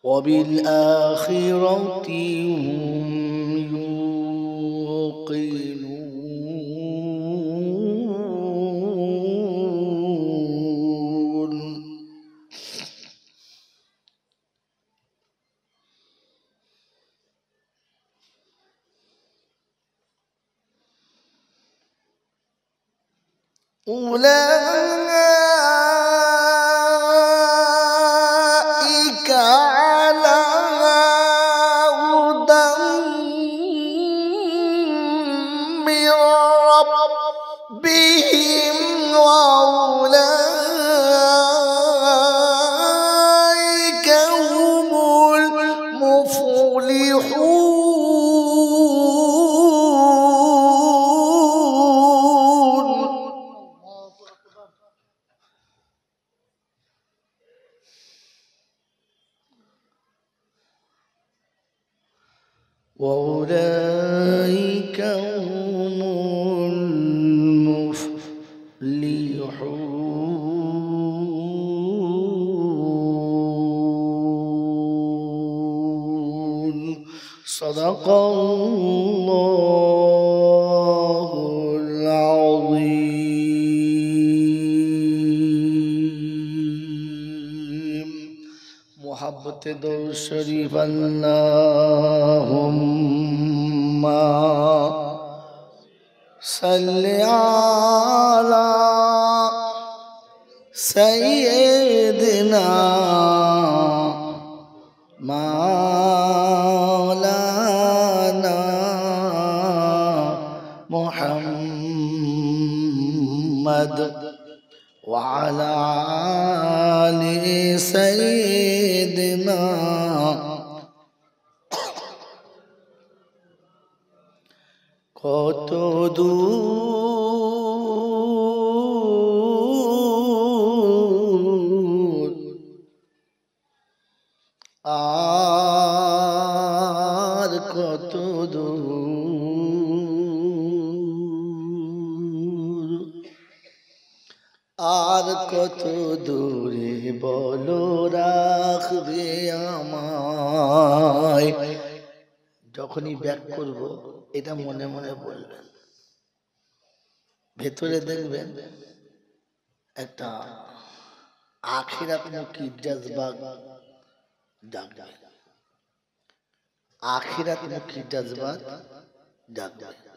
وبالآخرة هم يوقنون. أولئك على هدى من ربهم وأولئك هم المفلحون. وأولئك সাদাকাল্লাহুল আযীম। মুহাব্বতে দরুদ শরীফ আল্লাহুম্মা সাল্লি আলা সাইয়্যিদিনা মাওলানা মুহাম্মদ ওয়া আলা আলি সাইয়্যিদিনা। কত দূর আর কত দূর, আর কত দূরে বলো রাখবে আমায়। যখনই ব্যাক করব এটা মনে মনে বলবেন, ভেতরে দেখবেন একটা আখিরাতমুখী জজবা জাগবে, আখিরাতমুখী জজবা জাগবে।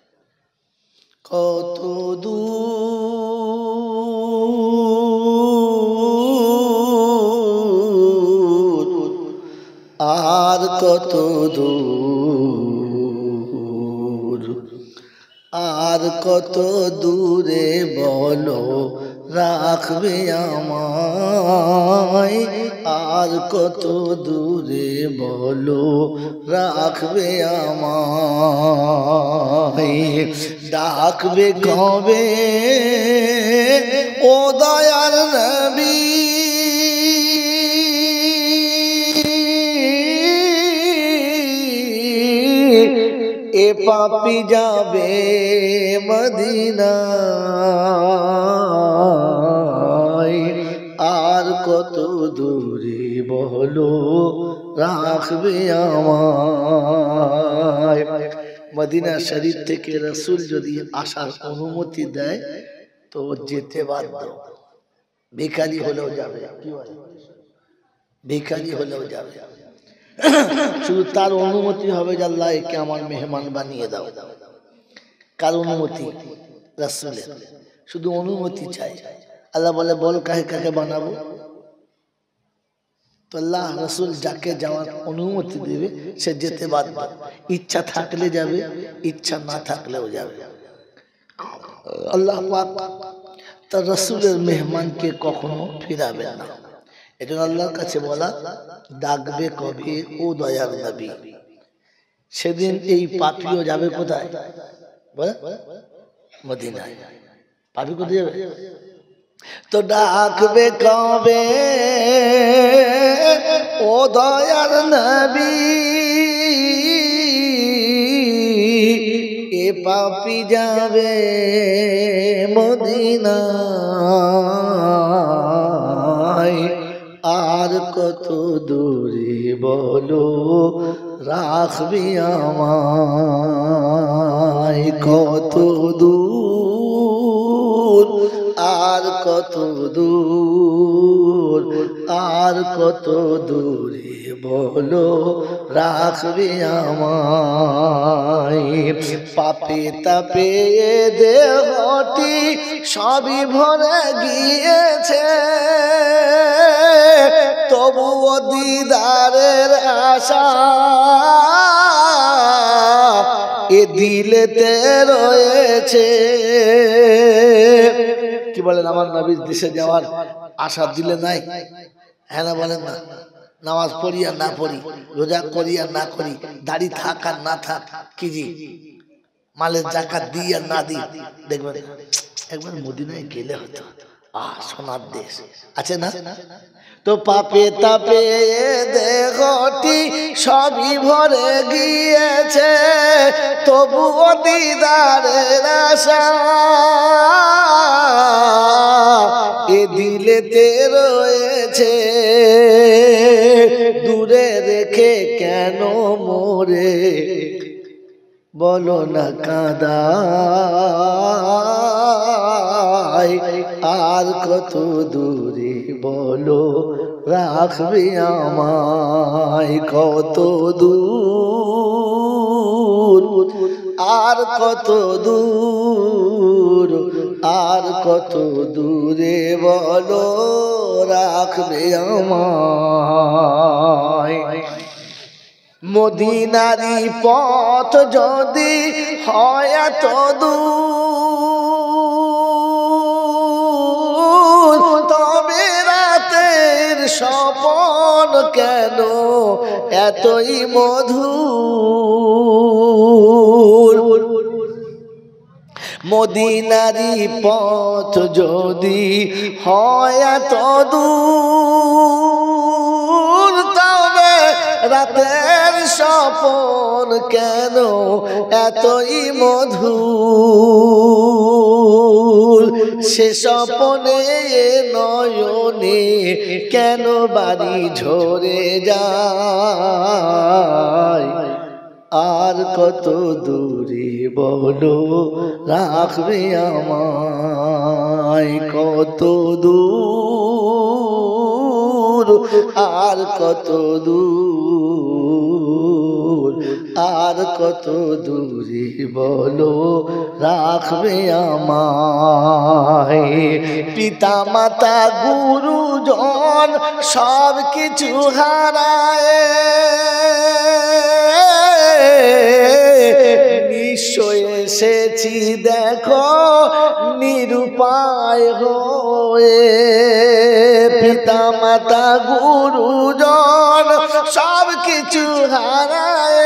কত দূর আর কত দূর, আর কত দূরে বলো রাখবে আমায়, আর কত দূরে বলো রাখবে আমায়। ডাকবে কবে ও দয়ার নবী, এ পাপী যাবে মদিনায়, আর কত দূরে বলো রাখবে আমায়। মদিনা শরীফ থেকে রাসূল যদি আসার অনুমতি দেয় তো যেতে বাধ্য, ভিখারি হলেও যাবে। কি বলে? ভিখারি হলেও যাবে, শুধু তার অনুমতি হবে যে আল্লাহ একে আমার মেহমান বানিয়ে দাও। কার অনুমতি? রাসূলের। শুধু অনুমতি চাই। আল্লাহ বলে বল কাকে কাকে বানাবো, তো আল্লাহ রাসূল যাকে যাওয়ার অনুমতি দেবে সে যেতে বাধ্য। ইচ্ছা থাকলে যাবে, ইচ্ছা না থাকলেও যাবে। আল্লাহ পাক তার রাসূলের মেহমানকে কখনো ফিরাবেন না। এজন্য আল্লাহর কাছে বলা, ডাকবে কবে ও দয়ার নবী। সেদিন এই পাপীও যাবে কোথায়? বলে মদিনায়। পাপী কোথায় যাবে? তো ডাকবে কবে ও দয়ার নবী, এ পাপী যাবে মদিনায়, আর কত দূরে বলো রাখবি আমায়। কত দূর আর কত দূর, আর কত দূরে বলো রাখবি আমায়। পাপে তাপে দেহটি সবই ভরে গিয়েছে, তবুও দিদারের আশা এ দিলেতে রয়েছে। কি বলেন, আমার নবীর দেশে যাওয়ার আশা দিলে নাই? হ্যাঁ না বলেন না? নামাজ পড়ি আর না পড়ি, রোজা করি আর না করি, দাড়ি থাক আর না থাক, কি জি মালের জাকাত দিই আর না দিই, দেখবেন একবার মদিনায় গেলে হতো। সোনার দেশ আছে না? তো পাপে তাপে দেহটি সবই ভরে গিয়েছে, তবুও দিদারের আশা এ দিলেতে রয়েছে। দূরে রেখে কেন মোরে বলো না কাঁদাই, আর কত দূরে বলো রাখবে আমায়, কত দূর আর কত দূর, আর কত দূরে বলো রাখবে আমায়। মদিনারি পথ যদি হয় এত দূর, তবে রাতের স্বপন কেন এতই মধুর। মদিনারি পথ যদি হয় এত দূর, তবে রাতের স্বপন কেন এতই মধুর। সে স্বপনে নয়নে কেন বাড়ি ঝরে যায়, আর কত দূরে বলো রাখবে আমায়, কত দূর আর কত দূর, আর কত দূরে বলো রাখবে আমায়। পিতা মাতা গুরুজন সব কিছু হারায়, নিশ্চয় এসেছি দেখো নিরুপায় হয়ে। পিতা মাতা গুরুজন সব কিছু হারায়,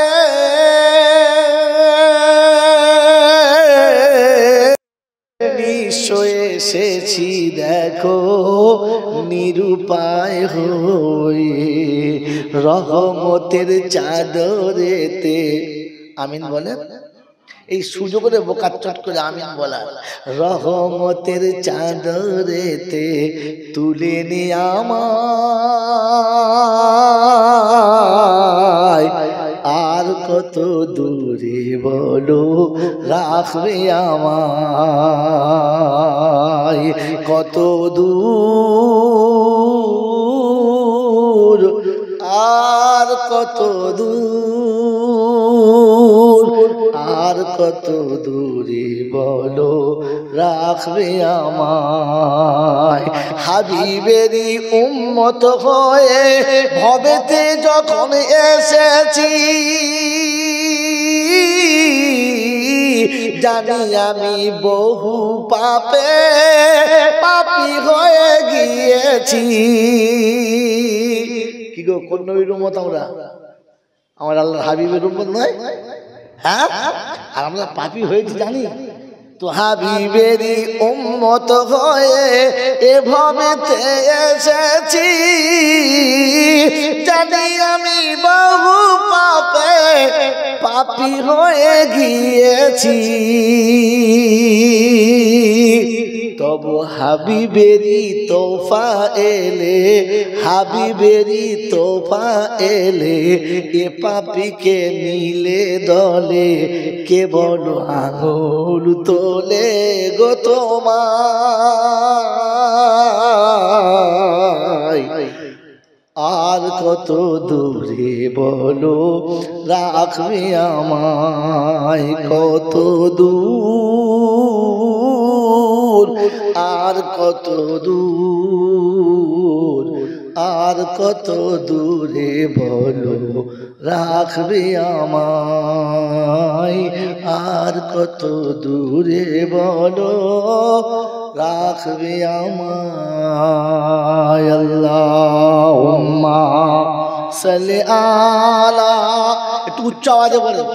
নিশ্চয় এসেছি দেখো নিরুপায় হয়ে। রহমতের চাদরেতে, আমিন বলেন, এই সুযোগে বোকার চট করে আমিন বলা। রহমতের চাদরেতে তুলে নি আমায়, আর কত দূরে বলো রাখবে আমায়, কত দূর আর কত দূর, আর কত দূরে বলো রাখবে আমায়। হাবিবেরই উম্মত হয়ে ভবেতে যখন এসেছি, জানি আমি বহু পাপে পাপী হয়ে গিয়েছি। কি গো, কোন নবীর উম্মত আমরা? আমার আল্লাহর হাবিবের উম্মত নয়? হ্যাঁ, আর আমরা পাপী হয়েছি জানি তো। হাবিবেরই উম্মত হয়ে এভাবেতে এসেছি, জানি আমি বহু পাপে পাপী হয়ে গিয়েছি। তবু হাবিবেরই তোফা এলে, হাবিবেরই তোফা এলে, এ পাপীকে নিলে দলে, কে বলো আঙুল তোলে গো তোমায়। আর কত দূরে বলো রাখবে আমায়, কত দূর আর কত দূর, আর কত দূরে বলো রাখবে আমায়, আর কত দূরে বলো রাখবে আমায়। আল্লাহুম্মা সাল্লি আলা, একটু উচ্চ আওয়াজে বলেন।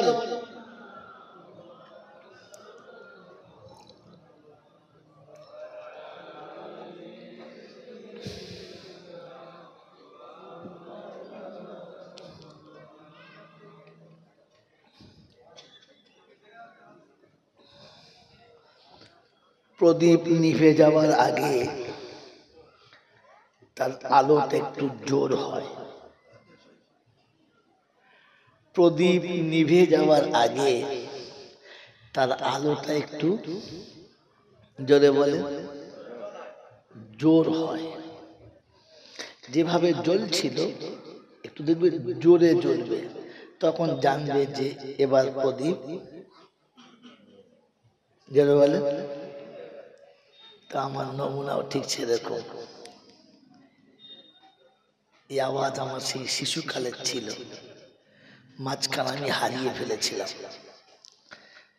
প্রদীপ নিভে যাওয়ার আগে তার আলোটা একটু জোর হয়। প্রদীপ নিভে যাওয়ার আগে তার আলোটা একটু জোরে বলে জোর হয়, যেভাবে জ্বলছিল একটু দেখবে জোরে জ্বলবে, তখন জানবে যে এবার প্রদীপ জোরে বলে। তা আমার নমুনাও ঠিক সেরকম। এই আওয়াজ আমার সেই শিশুকালের ছিল, মাঝখানে আমি হারিয়ে ফেলেছিলাম।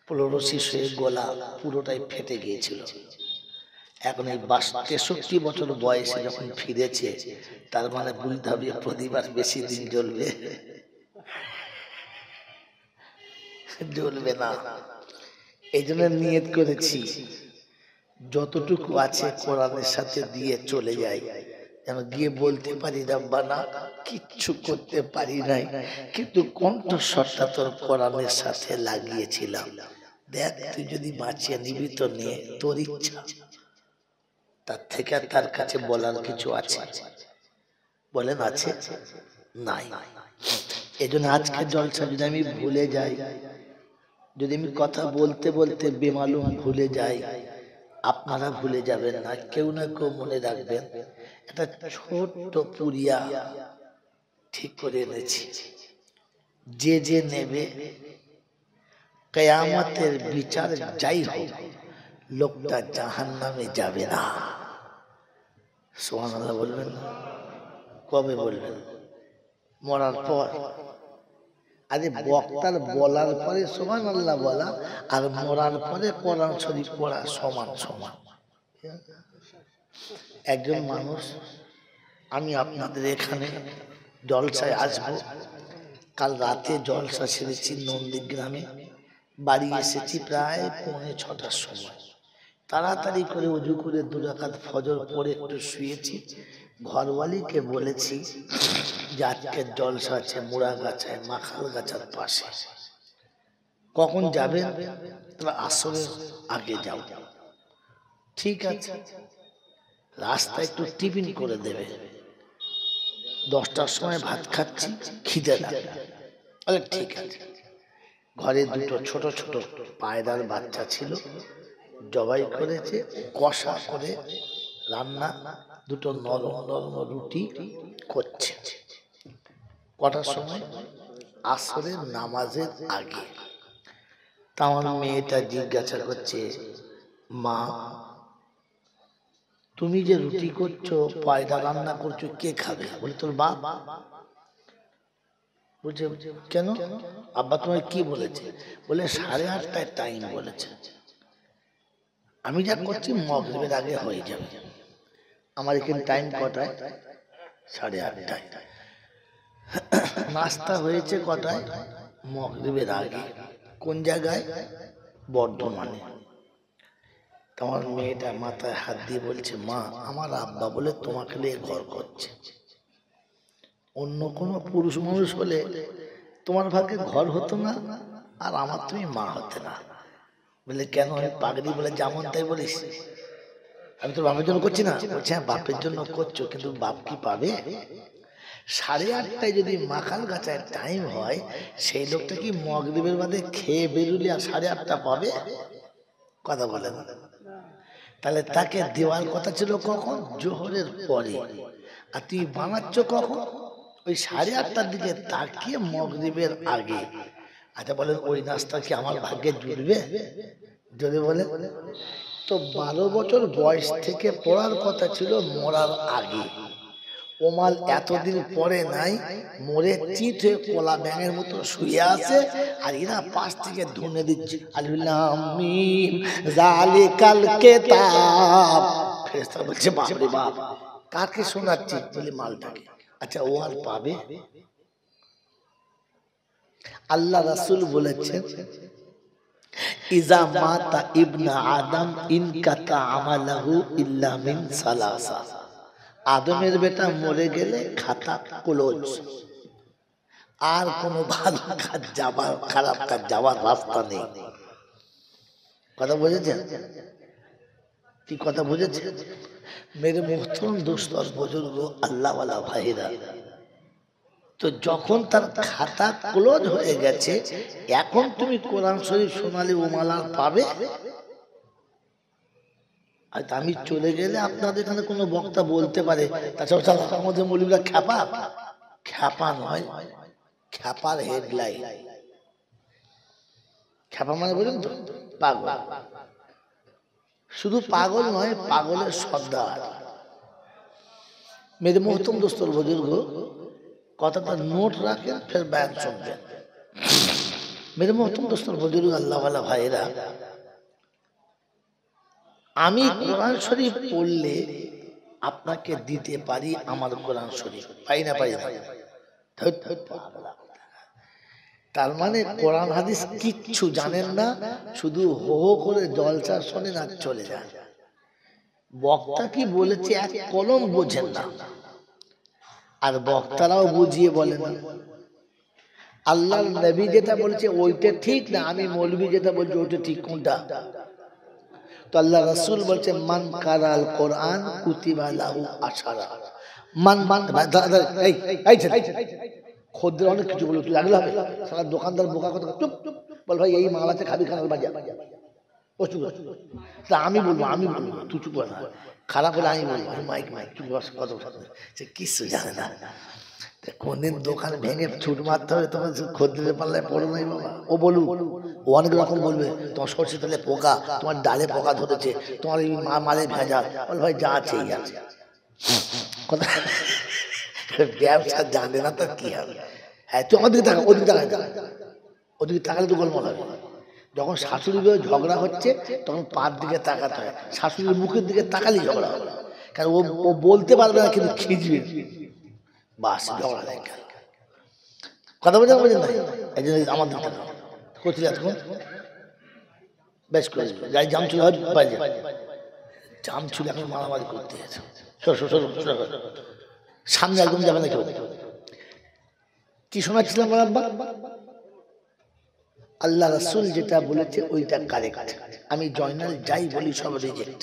পুরোরশি হয়ে গলা পুরোটাই ফেটে গিয়েছিল। এখন এই 63 বছর বয়সে যখন ফিরেছে, তার মানে বুঝতে হবে প্রদীপ আর বেশি দিন জ্বলবে জ্বলবে না। এই জন্য নিয়ত করেছি যতটুকু আছে কোরআনের সাথে দিয়ে চলে যাই, যেন গিয়ে বলতে পারি রাব্বানা কিচ্ছু করতে পারি নাই, কিন্তু কণ্ঠস্বরটা তোর কোরআনের সাথে লাগিয়েছিলাম, দেখ তুই যদি বাঁচিয়ে নিবি তো নিয়ে, তোর ইচ্ছা। তার থেকে তার কাছে বলার কিছু আছে? বলেন আছে? নাই। এই জন্য আজকে জলসা যদি আমি ভুলে যাই, যদি আমি কথা বলতে বলতে বেমালুম ভুলে যাই, আপনারা ভুলে যাবেন না, কেউ না কেউ মনে রাখবেন। একটা ছোট্ট পুরিয়া ঠিক করে এনেছি, যে যে নেবে কিয়ামতের বিচার যাই হোক লোকটা জাহান্নামে যাবে না। সুবহানাল্লাহ বলবেন না? কবে বলবেন? মরার পর। আরে বক্তার বলার পরে সুবহানাল্লাহ বলা আর মরার পরে কোরআন শরীফ পড়া সমান সমান। একজন মানুষ, আমি আপনাদের এখানে জলসায় আসবো, কাল রাতে জলসা সেরেছি নন্দীগ্রামে, বাড়ি এসেছি প্রায় 5:45 সময়। তাড়াতাড়ি করে ওযু করে 2 রাকাত ফজর পড়ে একটু শুয়েছি। ঘরওয়ালিকে বলেছি যে আজকে জলসা আছে মুড়াগাছায়, মাখালগাছার পাশে, কখন যাবেন? তোমরা আসরের আগে যাও। ঠিক আছে, রাস্তায় একটু টিফিন করে দেবে, 10টার সময় ভাত খাচ্ছি, খিদে লাগে। আরে ঠিক আছে। ঘরে 2টো ছোট ছোট পায়রার বাচ্চা ছিল, জবাই করেছে, কষা করে রান্না, 2টো নরম নরম রুটি করছে। কটার সময়? আসরের নামাজের আগে। তা আমার মেয়েটা জিজ্ঞাসা করছে, মা তুমি যে রুটি করছো, পায়রা রান্না করছো, কে খাবে? বলে তোর বাপ। বলছে কেন? আব্বা তোমায় কি বলেছে? বলে 8:30টায় টাইম বলেছে। আমি যা করছি মাগরিবের আগে হয়ে যাবে। আমার এখানে টাইম কটায়? 8:30টায়। নাস্তা হয়েছে কটায়? মাগরিবের আগে। কোন জায়গায়? বর্ধমানে। তোমার মেয়েটা মাথায় হাত দিয়ে বলছে, মা আমার আব্বা বলে তোমাকে নিয়ে ঘর করছে। অন্য কোনো পুরুষ মানুষ হলে তোমার ভাগ্যে ঘর হতো না, আর আমার তুমি মা হতে না। বলে কেন? আমি পাগড়ি বলে যেমন তাই বলিস? আমি তোর বাপের জন্য করছি না? বলছে হ্যাঁ বাপের জন্য করছো, কিন্তু বাপ কি পাবে? 8:30টায় যদি মাখাল গাছায় টাইম হয়, সেই লোকটা কি মাগরিবের বাদে খেয়ে বেরুলে আর 8:30টা পাবে? কথা বলে না। তাহলে তাকে দেওয়ার কথা ছিল কখন? জোহরের পরে। আর তুই বানাচ্ছ কখন? ওই 8:30টার দিকে তাকিয়ে মাগরিবের আগে। আচ্ছা বলেন ওই নাস্তা কি আমার ভাগ্যে জুটবে? যদি বলে তো 12 বছর বয়স থেকে পড়ার কথা ছিল মরার আগে। ওমাল এতদিন পরে নাই, মরে চিত হয়ে কলা ব্যাঙের মতো শুয়ে আছে, আর এরা পাশ থেকে ধুনে দিচ্ছে আলিফ জালিকাল কিতাব। ফেরেশতা বলছে বাপ রে বাপ, কাকে শোনাচ্ছি? বলে মালটাকে। আচ্ছা ও আর পাবে? আল্লাহ রাসূল বলেছেন ইজা মাতা ইবনা আদম ইনকাতা আমালাহু ইল্লা মিন সালাসা। আদমের বেটা মরে গেলে খাতা ক্লোজ, আর কোনো ভালো কাজ যাবার, খারাপ কাজ যাওয়ার রাস্তা নেই। কথা বুঝেছেন? কি কথা বুঝেছেন? মেরে মোহতরম দোস্ত আর বুজুর্গ, আল্লাহ ওয়ালা ভাইরা, তো যখন তার খাতা ক্লোজ হয়ে গেছে, এখন তুমি কোরআন শরীফ সোনালী ওমালার পাবে। আর আমি চলে গেলে আপনাদের এখানে কোনো বক্তা বলতে পারে তাছাড়া আমাদের মৌলবীরা খ্যাপা, খ্যাপা নয়, খ্যাপার হেডলাইন। খ্যাপা মানে বলুন তো পাগল, শুধু পাগল নয়, পাগলের সর্দার। মেরে মোহতম দোস্তর বুজুর্গ কথাটা নোট রাখেন, ফের বয়ান শুনবেন। মেরে মোহতম দোস্তর বুজুর্গ আল্লাহওয়ালা ভাইয়েরা, আমি কোরআন শরীফ পড়লে আপনাকে দিতে পারি আমার কোরআন শরীফ, পাই না পাই না? তার মানে কোরআন হাদিস কিচ্ছু জানেন না, শুধু হো হো করে জলসা শোনেন আর চলে যান। বক্তা কি বলেছে এক কলম বোঝেন না, আর বক্তারাও বুঝিয়ে বলে না। আল্লাহর নবী যেটা বলেছে ওইটা ঠিক না, আমি মৌলবি যেটা বলছি ওইটা ঠিক। কোনটা? তো আল্লাহ রাসূল বলছে মান কারাল কোরআন কুতিবা লাহু আশারা। খদ্দের অনেক কিছু বলে লাগলো হবে, সারা দোকানদার বোকা কথা, চুপ বল ভাই এই মাল আছে খাবি খানার বাজা। আমি বলবো তুই চুপ না, খারাপ হলে আমি বলবো মাইক চুপ কত সে কিছু জানে না। কোনদিন দোকান ভেঙে ছুট মারতে হবে, তোমার খদ্দের পাল্লায় পড়ো নাই বাবা। ও বলুক, ও অনেক রকম বলবে, তোমার সর্ষে তেলে পোকা, তোমার ডালে পোকা ধরেছে, তোমার এই মালে ভেজা। বল ভাই যা আছে এই আছে, কথা ব্যবসা জানে না তার কি হবে। হ্যাঁ তুই আমার দিকে তাকা, ওদিকে তাকায়, ওদিকে তাকালে তো গোলমাল হবে। যখন শাশুড়ির ঝগড়া হচ্ছে তখন পার দিকে তাকাতে হয়, শাশুড়ির মুখের দিকে তাকালেই ঝগড়া হবে, কারণ ও বলতে পারবে না কিন্তু খিঁচবে, বাস ঝগড়া দেয়। কথা বলতে বোঝেন না, এই জন্য আমার দিকে তাকাও করছি এখন বেশ করে যাই জাম ছিল বাইরে, জাম ছিল এখন মারামারি করতে আছে, সামনে একদম যাবে না কেউ। কি শোনাচ্ছিলাম আব্বা? আল্লাহ রাসূল যেটা বলেছে ওইটা কারেক্ট, আমি জয়নাল যাই বলি সব রিজেক্ট।